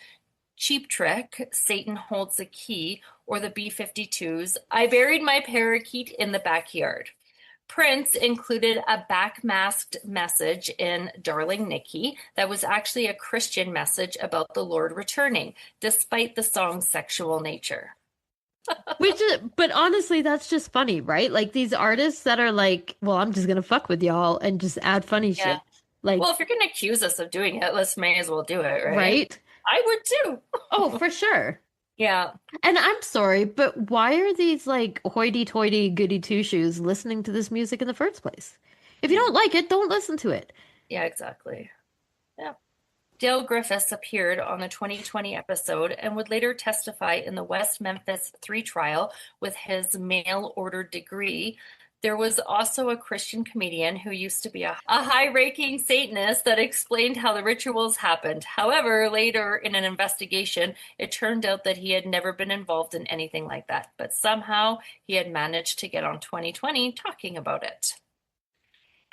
[SPEAKER 3] Cheap Trick, "Satan Holds the Key," or the B-52s, "I buried my parakeet in the backyard." Prince included a backmasked message in "Darling Nikki" that was actually a Christian message about the Lord returning, despite the song's sexual nature.
[SPEAKER 1] But honestly, that's just funny, right? Like these artists that are like, well, I'm just gonna fuck with y'all and just add funny
[SPEAKER 3] Yeah.
[SPEAKER 1] shit. Like,
[SPEAKER 3] Well, if you're going to accuse us of doing it, let's may as well do it, right?
[SPEAKER 1] right?
[SPEAKER 3] I would
[SPEAKER 1] Oh,
[SPEAKER 3] too.
[SPEAKER 1] for sure.
[SPEAKER 3] Yeah.
[SPEAKER 1] And I'm sorry, but why are these like hoity-toity goody two-shoes listening to this music in the first place? If you
[SPEAKER 3] Yeah.
[SPEAKER 1] don't like it, don't listen to it.
[SPEAKER 3] Yeah, exactly. Yeah. Dale Griffiths appeared on the 2020 episode and would later testify in the West Memphis 3 trial with his mail order degree. There was also a Christian comedian who used to be a high ranking Satanist that explained how the rituals happened. However, later in an investigation, it turned out that he had never been involved in anything like that, but somehow he had managed to get on 2020 talking about it.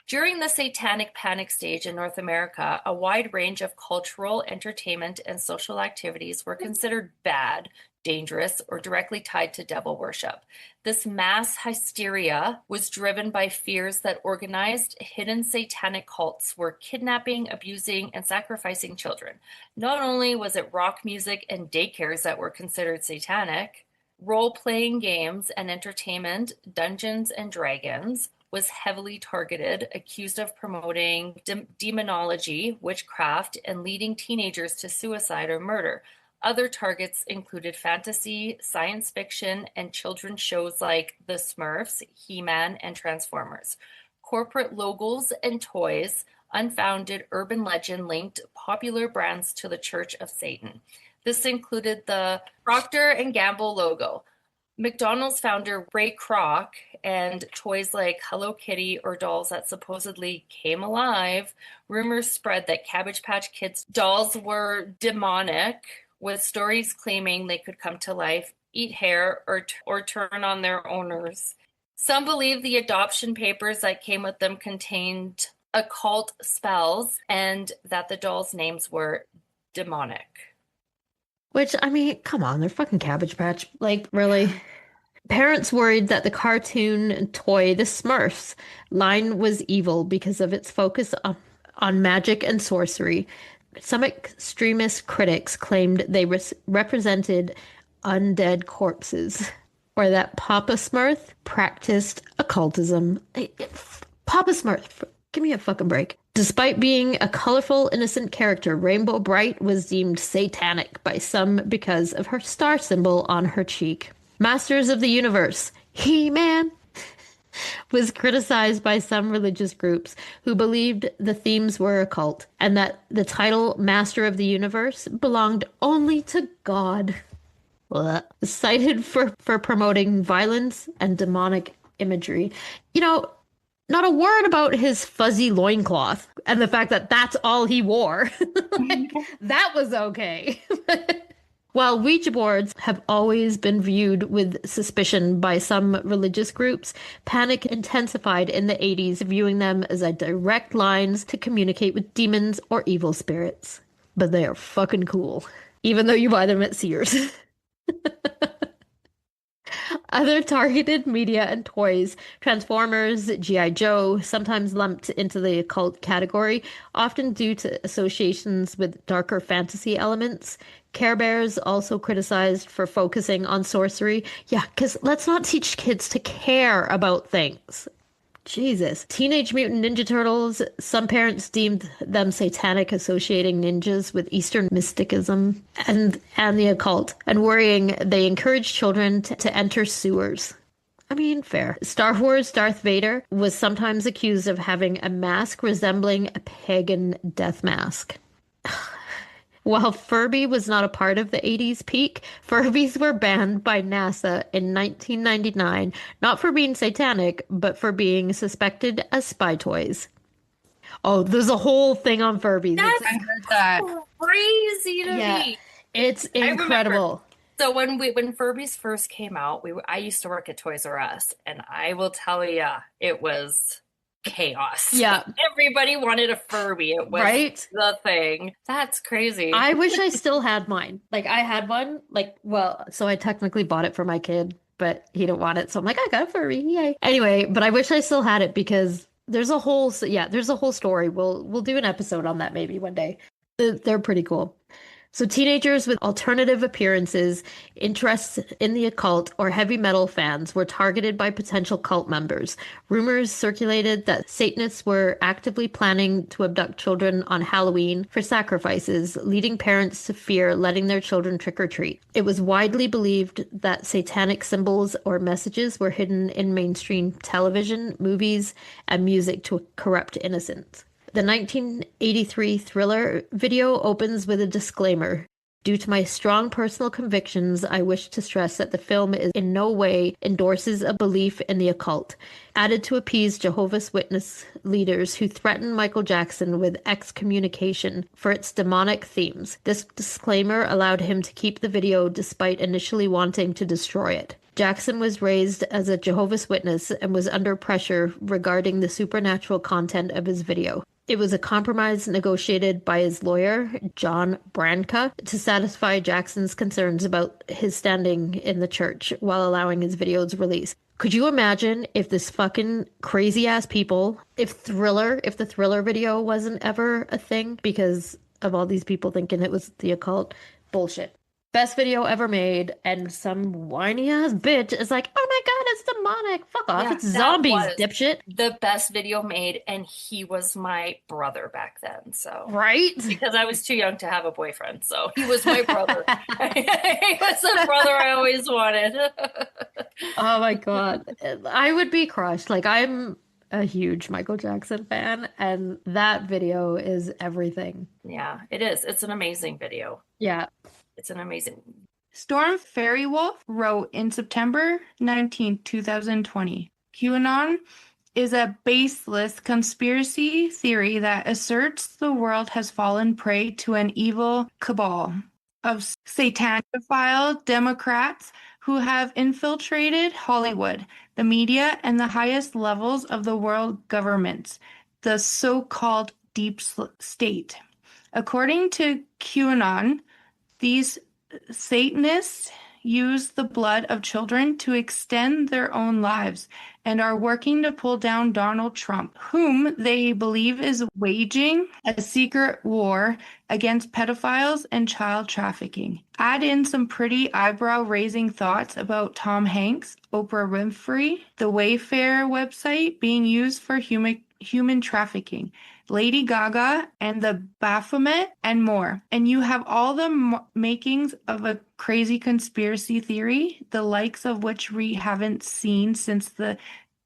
[SPEAKER 3] During the Satanic Panic stage in North America, a wide range of cultural, entertainment, and social activities were considered bad, dangerous, or directly tied to devil worship. This mass hysteria was driven by fears that organized, hidden satanic cults were kidnapping, abusing, and sacrificing children. Not only was it rock music and daycares that were considered satanic, role-playing games and entertainment, Dungeons and Dragons, was heavily targeted, accused of promoting demonology, witchcraft, and leading teenagers to suicide or murder. Other targets included fantasy, science fiction, and children's shows like The Smurfs, He-Man, and Transformers. Corporate logos and toys, unfounded urban legend linked popular brands to the Church of Satan. This included the Procter and Gamble logo, McDonald's founder Ray Kroc, and toys like Hello Kitty or dolls that supposedly came alive. Rumors spread that Cabbage Patch Kids dolls were demonic, with stories claiming they could come to life, eat hair, or turn on their owners. Some believe the adoption papers that came with them contained occult spells and that the dolls' names were demonic.
[SPEAKER 1] Which, I mean, come on, they're fucking Cabbage Patch. Like, really? Parents worried that the cartoon toy, The Smurfs, line was evil because of its focus on magic and sorcery. Some extremist critics claimed they represented undead corpses, or that Papa Smurf practiced occultism. Papa Smurf, give me a fucking break. Despite being a colorful, innocent character, Rainbow Bright was deemed satanic by some because of her star symbol on her cheek. Masters of the Universe, He-Man, was criticized by some religious groups who believed the themes were occult and that the title Master of the Universe belonged only to God. Blah. Cited for promoting violence and demonic imagery. You know, not a word about his fuzzy loincloth and the fact that that's all he wore. Like, that was okay. While Ouija boards have always been viewed with suspicion by some religious groups, panic intensified in the 80s, viewing them as a direct lines to communicate with demons or evil spirits. But they are fucking cool, even though you buy them at Sears. Other targeted media and toys, Transformers, G.I. Joe, sometimes lumped into the occult category, often due to associations with darker fantasy elements. Care Bears also criticized for focusing on sorcery. Yeah, because let's not teach kids to care about things. Jesus. Teenage Mutant Ninja Turtles, some parents deemed them satanic, associating ninjas with Eastern mysticism and the occult, and worrying they encouraged children to enter sewers. I mean, fair. Star Wars Darth Vader was sometimes accused of having a mask resembling a pagan death mask. While Furby was not a part of the 80s peak, Furbies were banned by NASA in 1999, not for being satanic, but for being suspected as spy toys. Oh, there's a whole thing on Furbies.
[SPEAKER 3] That's
[SPEAKER 2] I heard that.
[SPEAKER 3] crazy to
[SPEAKER 1] Yeah,
[SPEAKER 3] me.
[SPEAKER 1] it's
[SPEAKER 3] I remember.
[SPEAKER 1] incredible.
[SPEAKER 3] So when Furbies first came out, I used to work at Toys R Us, and I will tell you, it was chaos.
[SPEAKER 1] Yeah,
[SPEAKER 3] Everybody wanted a Furby. It was
[SPEAKER 1] right?
[SPEAKER 3] the thing. That's crazy.
[SPEAKER 1] I wish I still had mine. Like, I had one, like, well, so I technically bought it for my kid, but he didn't want it. So I'm like, I got a Furby. Yay. Anyway, but I wish I still had it because there's a whole story. We'll do an episode on that maybe one day. They're pretty cool. So teenagers with alternative appearances, interests in the occult, or heavy metal fans were targeted by potential cult members. Rumors circulated that Satanists were actively planning to abduct children on Halloween for sacrifices, leading parents to fear letting their children trick or treat. It was widely believed that satanic symbols or messages were hidden in mainstream television, movies, and music to corrupt innocents. The 1983 Thriller video opens with a disclaimer. Due to my strong personal convictions, I wish to stress that the film is in no way endorses a belief in the occult, added to appease Jehovah's Witness leaders who threatened Michael Jackson with excommunication for its demonic themes. This disclaimer allowed him to keep the video despite initially wanting to destroy it. Jackson was raised as a Jehovah's Witness and was under pressure regarding the supernatural content of his video. It was a compromise negotiated by his lawyer, John Branca, to satisfy Jackson's concerns about his standing in the church while allowing his videos release. Could you imagine if this fucking crazy ass people, if the Thriller video wasn't ever a thing because of all these people thinking it was the occult? Bullshit. Best video ever made, and some whiny ass bitch is like, oh my god, it's demonic. Fuck off.
[SPEAKER 3] Yeah,
[SPEAKER 1] It's
[SPEAKER 3] that
[SPEAKER 1] zombies,
[SPEAKER 3] was
[SPEAKER 1] dipshit.
[SPEAKER 3] the best video made, and he was my brother back then. So,
[SPEAKER 1] Right?
[SPEAKER 3] because I was too young to have a boyfriend, so he was my brother. He was the brother I always wanted.
[SPEAKER 1] Oh my God. I would be crushed. Like, I'm a huge Michael Jackson fan, and that video is everything.
[SPEAKER 3] Yeah, it is. It's an amazing video.
[SPEAKER 1] Yeah.
[SPEAKER 3] It's an amazing.
[SPEAKER 2] Storm Fairywolf wrote in September 19, 2020, QAnon is a baseless conspiracy theory that asserts the world has fallen prey to an evil cabal of satanophile Democrats who have infiltrated Hollywood, the media, and the highest levels of the world governments, the so-called deep state. According to QAnon, these Satanists use the blood of children to extend their own lives and are working to pull down Donald Trump, whom they believe is waging a secret war against pedophiles and child trafficking. Add in some pretty eyebrow-raising thoughts about Tom Hanks, Oprah Winfrey, the Wayfair website being used for human trafficking, Lady Gaga and the Baphomet, and more. And you have all the makings of a crazy conspiracy theory, the likes of which we haven't seen since the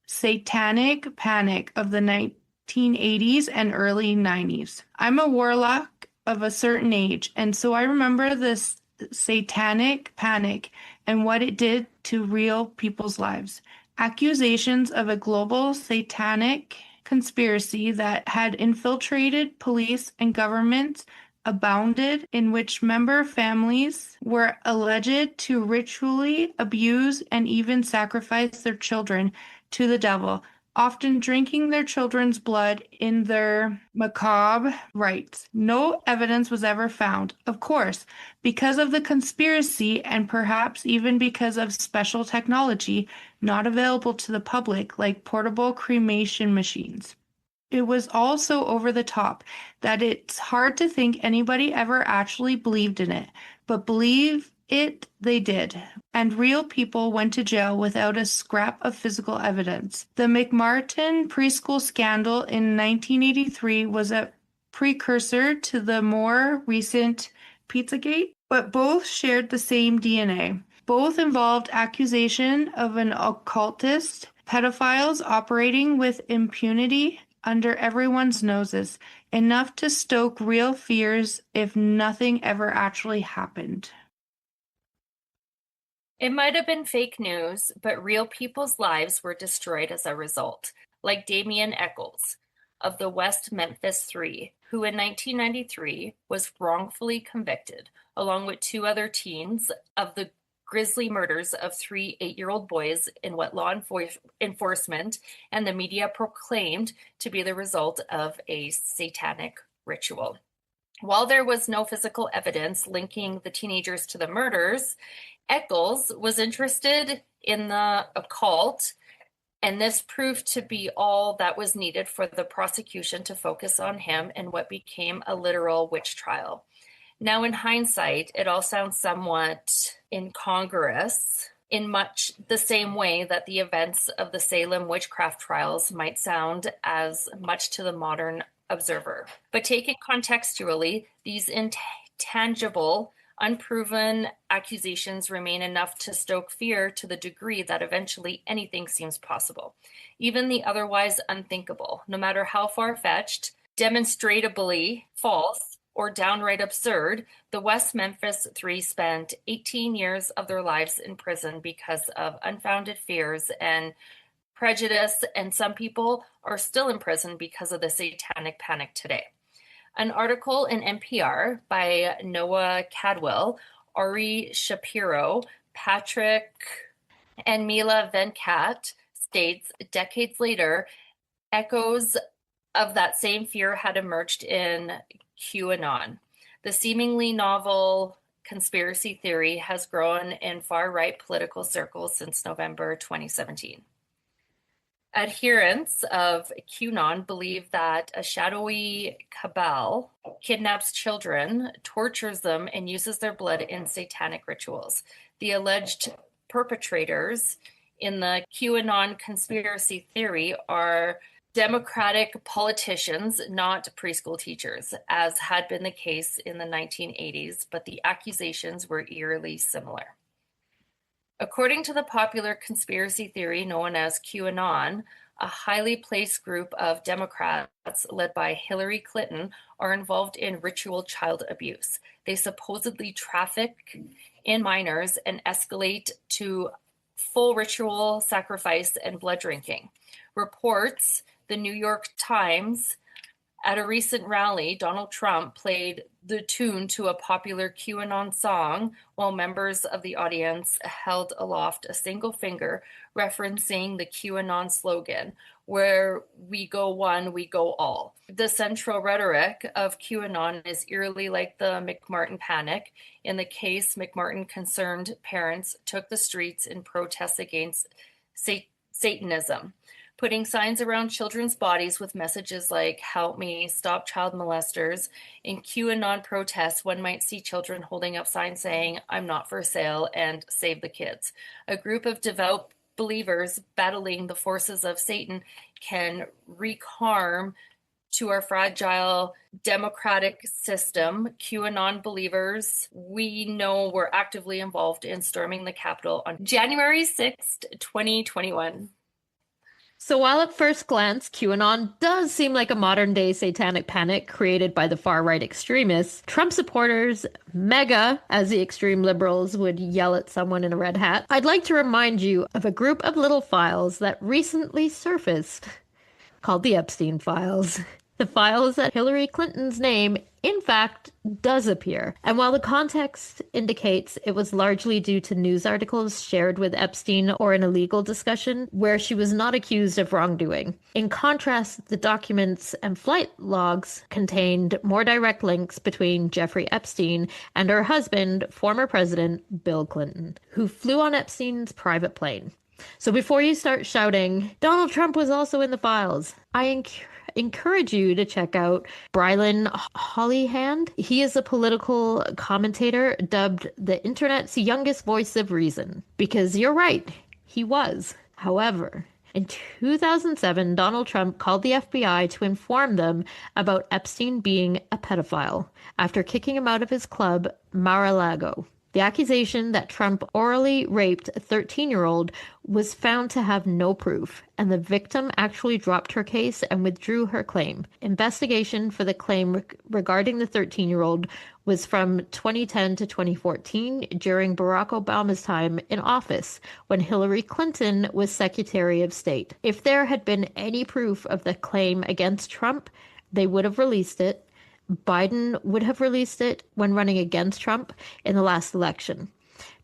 [SPEAKER 2] Satanic Panic of the 1980s and early 90s. I'm a warlock of a certain age, and so I remember this Satanic Panic and what it did to real people's lives. Accusations of a global satanic conspiracy that had infiltrated police and governments abounded, in which member families were alleged to ritually abuse and even sacrifice their children to the devil, often drinking their children's blood in their macabre rites. No evidence was ever found, of course, because of the conspiracy and perhaps even because of special technology not available to the public, like portable cremation machines. It was all so over the top that it's hard to think anybody ever actually believed in it, but believe it they did, and real people went to jail without a scrap of physical evidence. The McMartin preschool scandal in 1983 was a precursor to the more recent Pizzagate, but both shared the same DNA. Both involved accusation of an occultist, pedophiles operating with impunity under everyone's noses, enough to stoke real fears if nothing ever actually happened.
[SPEAKER 3] It might have been fake news, but real people's lives were destroyed as a result, like Damien Eccles of the West Memphis Three, who in 1993 was wrongfully convicted, along with two other teens, of the grisly murders of three 8-year-old boys in what law enforcement and the media proclaimed to be the result of a satanic ritual. While there was no physical evidence linking the teenagers to the murders, Eccles was interested in the occult, and this proved to be all that was needed for the prosecution to focus on him in what became a literal witch trial. Now, in hindsight, it all sounds somewhat incongruous in much the same way that the events of the Salem witchcraft trials might sound as much to the modern observer. But taken contextually, these intangible, unproven accusations remain enough to stoke fear to the degree that eventually anything seems possible, even the otherwise unthinkable, no matter how far-fetched, demonstrably false, or downright absurd. The West Memphis Three spent 18 years of their lives in prison because of unfounded fears and prejudice, and some people are still in prison because of the Satanic Panic today. An article in NPR by Noah Cadwell, Ari Shapiro, Patrick, and Mila Venkat states, decades later, echoes of that same fear had emerged in QAnon. The seemingly novel conspiracy theory has grown in far-right political circles since November 2017. Adherents of QAnon believe that a shadowy cabal kidnaps children, tortures them, and uses their blood in satanic rituals. The alleged perpetrators in the QAnon conspiracy theory are Democratic politicians, not preschool teachers, as had been the case in the 1980s, but the accusations were eerily similar. According to the popular conspiracy theory known as QAnon, a highly placed group of Democrats led by Hillary Clinton are involved in ritual child abuse. They supposedly traffic in minors and escalate to full ritual sacrifice and blood drinking. Reports the New York Times, at a recent rally, Donald Trump played the tune to a popular QAnon song while members of the audience held aloft a single finger referencing the QAnon slogan, "Where we go one, we go all." The central rhetoric of QAnon is eerily like the McMartin Panic. In the case, McMartin concerned parents took the streets in protest against Satanism, putting signs around children's bodies with messages like, "Help me, stop child molesters." In QAnon protests, one might see children holding up signs saying, "I'm not for sale," and "Save the kids." A group of devout believers battling the forces of Satan can wreak harm to our fragile democratic system. QAnon believers, we know, were actively involved in storming the Capitol on January 6th, 2021.
[SPEAKER 1] So while at first glance, QAnon does seem like a modern-day satanic panic created by the far-right extremists, Trump supporters, MAGA, as the extreme liberals would yell at someone in a red hat, I'd like to remind you of a group of little files that recently surfaced called the Epstein Files. The files that Hillary Clinton's name, in fact, does appear. And while the context indicates it was largely due to news articles shared with Epstein or an illegal discussion where she was not accused of wrongdoing, in contrast, the documents and flight logs contained more direct links between Jeffrey Epstein and her husband, former President Bill Clinton, who flew on Epstein's private plane. So before you start shouting, Donald Trump was also in the files, I encourage you to check out Brylan Hollyhand. He is a political commentator dubbed the internet's youngest voice of reason. Because you're right, he was. However, in 2007, Donald Trump called the FBI to inform them about Epstein being a pedophile after kicking him out of his club, Mar-a-Lago. The accusation that Trump orally raped a 13-year-old was found to have no proof, and the victim actually dropped her case and withdrew her claim. Investigation for the claim regarding the 13-year-old was from 2010 to 2014 during Barack Obama's time in office, when Hillary Clinton was Secretary of State. If there had been any proof of the claim against Trump, they would have released it. Biden would have released it when running against Trump in the last election.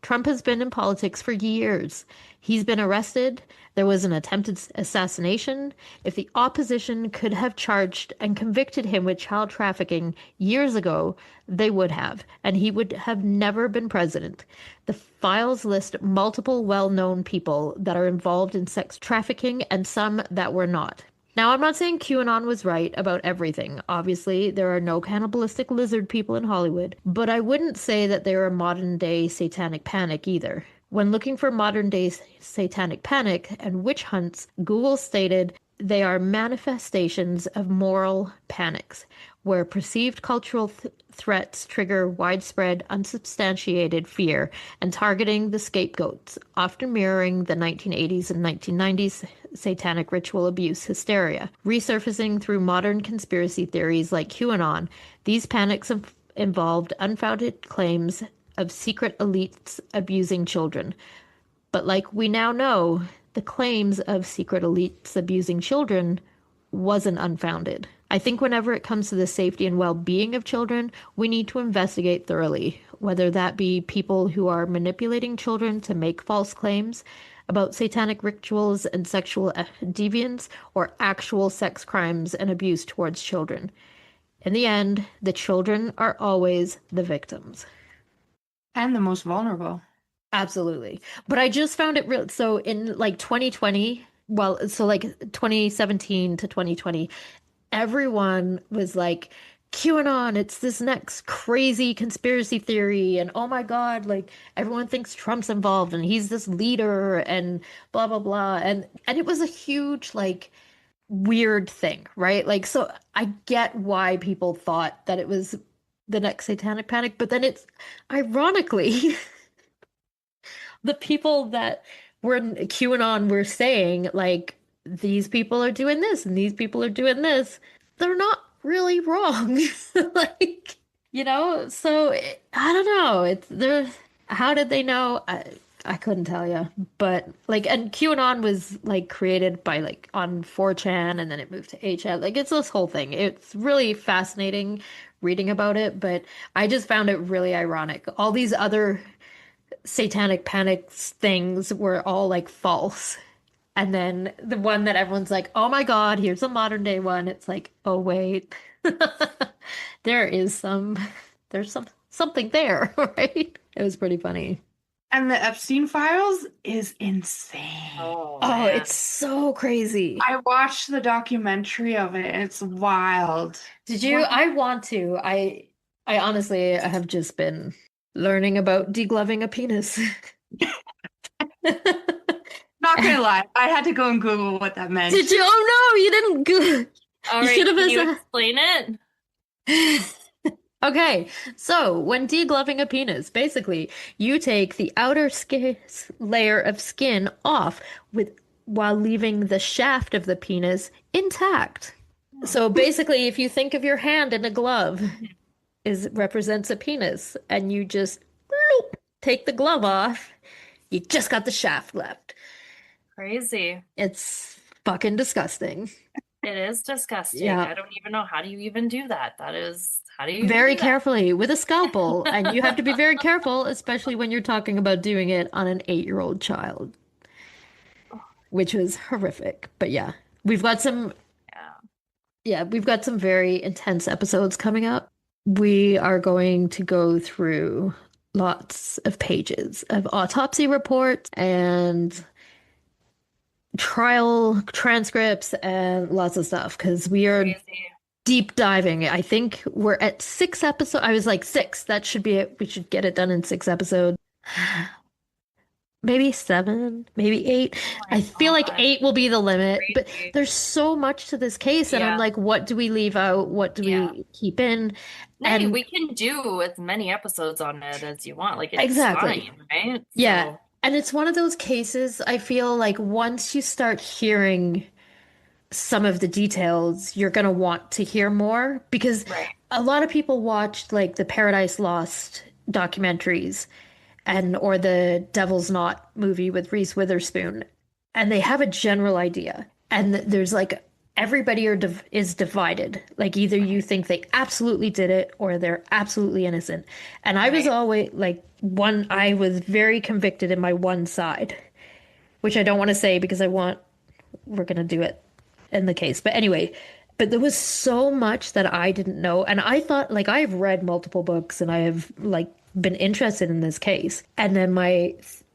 [SPEAKER 1] Trump has been in politics for years. He's been arrested. There was an attempted assassination. If the opposition could have charged and convicted him with child trafficking years ago, they would have, and he would have never been president. The files list multiple well-known people that are involved in sex trafficking and some that were not. Now, I'm not saying QAnon was right about everything. Obviously, there are no cannibalistic lizard people in Hollywood, but I wouldn't say that they're a modern day satanic panic either. When looking for modern day satanic panic and witch hunts, Google stated they are manifestations of moral panics, where perceived cultural threats trigger widespread, unsubstantiated fear and targeting the scapegoats, often mirroring the 1980s and 1990s satanic ritual abuse hysteria. Resurfacing through modern conspiracy theories like QAnon, these panics involved unfounded claims of secret elites abusing children. But like we now know, the claims of secret elites abusing children wasn't unfounded. I think whenever it comes to the safety and well-being of children, we need to investigate thoroughly, whether that be people who are manipulating children to make false claims about satanic rituals and sexual deviance, or actual sex crimes and abuse towards children. In the end, the children are always the victims.
[SPEAKER 2] And the most vulnerable.
[SPEAKER 1] Absolutely. But I just found it real. So in like 2020, well, so like 2017 to 2020, everyone was like, QAnon, it's this next crazy conspiracy theory. And oh my God, like everyone thinks Trump's involved and he's this leader and blah, blah, blah. And it was a huge, like, weird thing, right? Like, so I get why people thought that it was the next Satanic Panic, but then it's ironically the people that were in QAnon were saying, like, these people are doing this and these people are doing this. They're not really wrong. Like, so I don't know. It's there. How did they know? I couldn't tell you. But like, and QAnon was like created by like on 4chan and then it moved to 8chan. Like, it's this whole thing. It's really fascinating reading about it, but I just found it really ironic. All these other satanic panic things were all like false. And then the one that everyone's like, oh my God, here's a modern day one. It's like, oh wait, there is something there, right? It was pretty funny.
[SPEAKER 2] And the Epstein Files is insane.
[SPEAKER 3] Oh,
[SPEAKER 1] Oh,
[SPEAKER 3] man.
[SPEAKER 1] it's so crazy.
[SPEAKER 2] I watched the documentary of it. It's wild.
[SPEAKER 1] Did you? I want to. I honestly have just been learning about degloving a penis.
[SPEAKER 2] Not gonna lie, I had to go and Google what that meant.
[SPEAKER 1] Did you? Oh no, you didn't go.
[SPEAKER 3] All
[SPEAKER 1] You
[SPEAKER 3] right,
[SPEAKER 1] should have
[SPEAKER 3] can you
[SPEAKER 1] been.
[SPEAKER 3] explain it?
[SPEAKER 1] Okay, so when degloving a penis, basically you take the outer layer of skin off with while leaving the shaft of the penis intact. So basically, if you think of your hand in a glove, is represents a penis, and you just bloop, take the glove off, you just got the shaft left.
[SPEAKER 3] Crazy.
[SPEAKER 1] It's fucking disgusting.
[SPEAKER 3] It is disgusting.
[SPEAKER 1] Yeah.
[SPEAKER 3] I don't even know how do you even do that. How do you even
[SPEAKER 1] Very
[SPEAKER 3] do that?
[SPEAKER 1] carefully with a scalpel, and you have to be very careful, especially when you're talking about doing it on an 8-year-old child, which was horrific. But yeah, we've got some, we've got some very intense episodes coming up. We are going to go through lots of pages of autopsy reports and trial transcripts and lots of stuff because we are
[SPEAKER 3] Crazy.
[SPEAKER 1] deep diving. I think we're at 6 episodes. I was like, 6. That should be it. We should get it done in 6 episodes. Maybe 7, maybe 8.
[SPEAKER 3] Oh my
[SPEAKER 1] I feel like
[SPEAKER 3] God.
[SPEAKER 1] 8 will be the limit, but
[SPEAKER 3] Crazy.
[SPEAKER 1] there's so much to this case, and I'm
[SPEAKER 3] Yeah.
[SPEAKER 1] like, what do we leave out? What do
[SPEAKER 3] Yeah.
[SPEAKER 1] we keep in?
[SPEAKER 3] Hey,
[SPEAKER 1] And
[SPEAKER 3] we can do as many episodes on it as you want. Like, it's
[SPEAKER 1] exactly.
[SPEAKER 3] fine, right?
[SPEAKER 1] Yeah.
[SPEAKER 3] So,
[SPEAKER 1] And it's one of those cases, I feel like once you start hearing some of the details, you're going to want to hear more because
[SPEAKER 3] right.
[SPEAKER 1] a lot of people watched like the Paradise Lost documentaries and or the Devil's Knot movie with Reese Witherspoon, and they have a general idea. And there's like everybody is divided. Like either you think they absolutely did it or they're absolutely innocent. And I was
[SPEAKER 3] Right.
[SPEAKER 1] always like I was very convicted in my one side, which I don't want to say because we're going to do it in the case. But anyway, but there was so much that I didn't know. And I thought, like, I've read multiple books and I have, like, been interested in this case. And then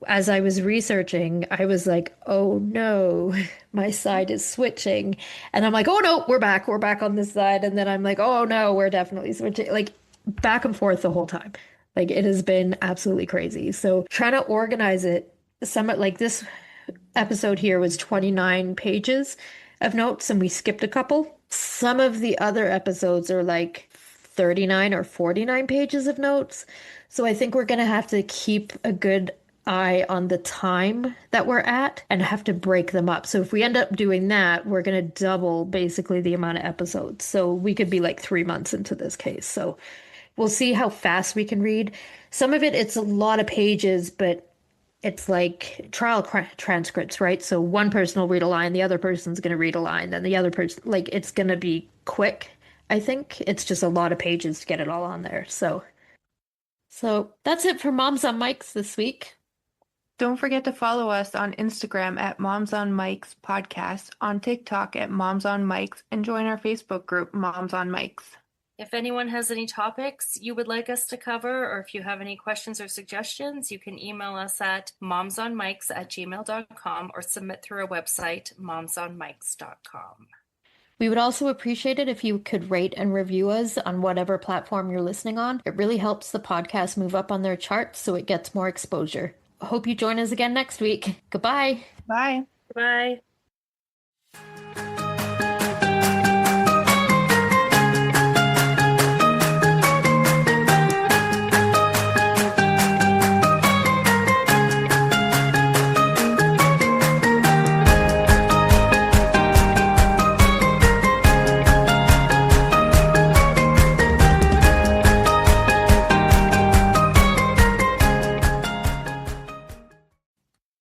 [SPEAKER 1] as I was researching, I was like, oh no, my side is switching. And I'm like, oh no, we're back. We're back on this side. And then I'm like, oh no, we're definitely switching. Like back and forth the whole time. Like it has been absolutely crazy. So trying to organize it, some like this episode here was 29 pages of notes, and we skipped a couple. Some of the other episodes are like 39 or 49 pages of notes. So I think we're going to have to keep a good eye on the time that we're at and have to break them up. So if we end up doing that, we're going to double basically the amount of episodes. So we could be like 3 months into this case. So we'll see how fast we can read. Some of it, it's a lot of pages, but it's like trial transcripts, right? So one person will read a line, the other person's going to read a line, then the other person, like it's going to be quick. I think it's just a lot of pages to get it all on there. So that's it for Moms on Mics this week.
[SPEAKER 2] Don't forget to follow us on Instagram at Moms on Mics Podcast, on TikTok at Moms on Mics, and join our Facebook group, Moms on Mics.
[SPEAKER 3] If anyone has any topics you would like us to cover, or if you have any questions or suggestions, you can email us at momsonmics@gmail.com or submit through our website, momsonmics.com.
[SPEAKER 1] We would also appreciate it if you could rate and review us on whatever platform you're listening on. It really helps the podcast move up on their charts so it gets more exposure. I hope you join us again next week. Goodbye.
[SPEAKER 2] Bye.
[SPEAKER 3] Bye.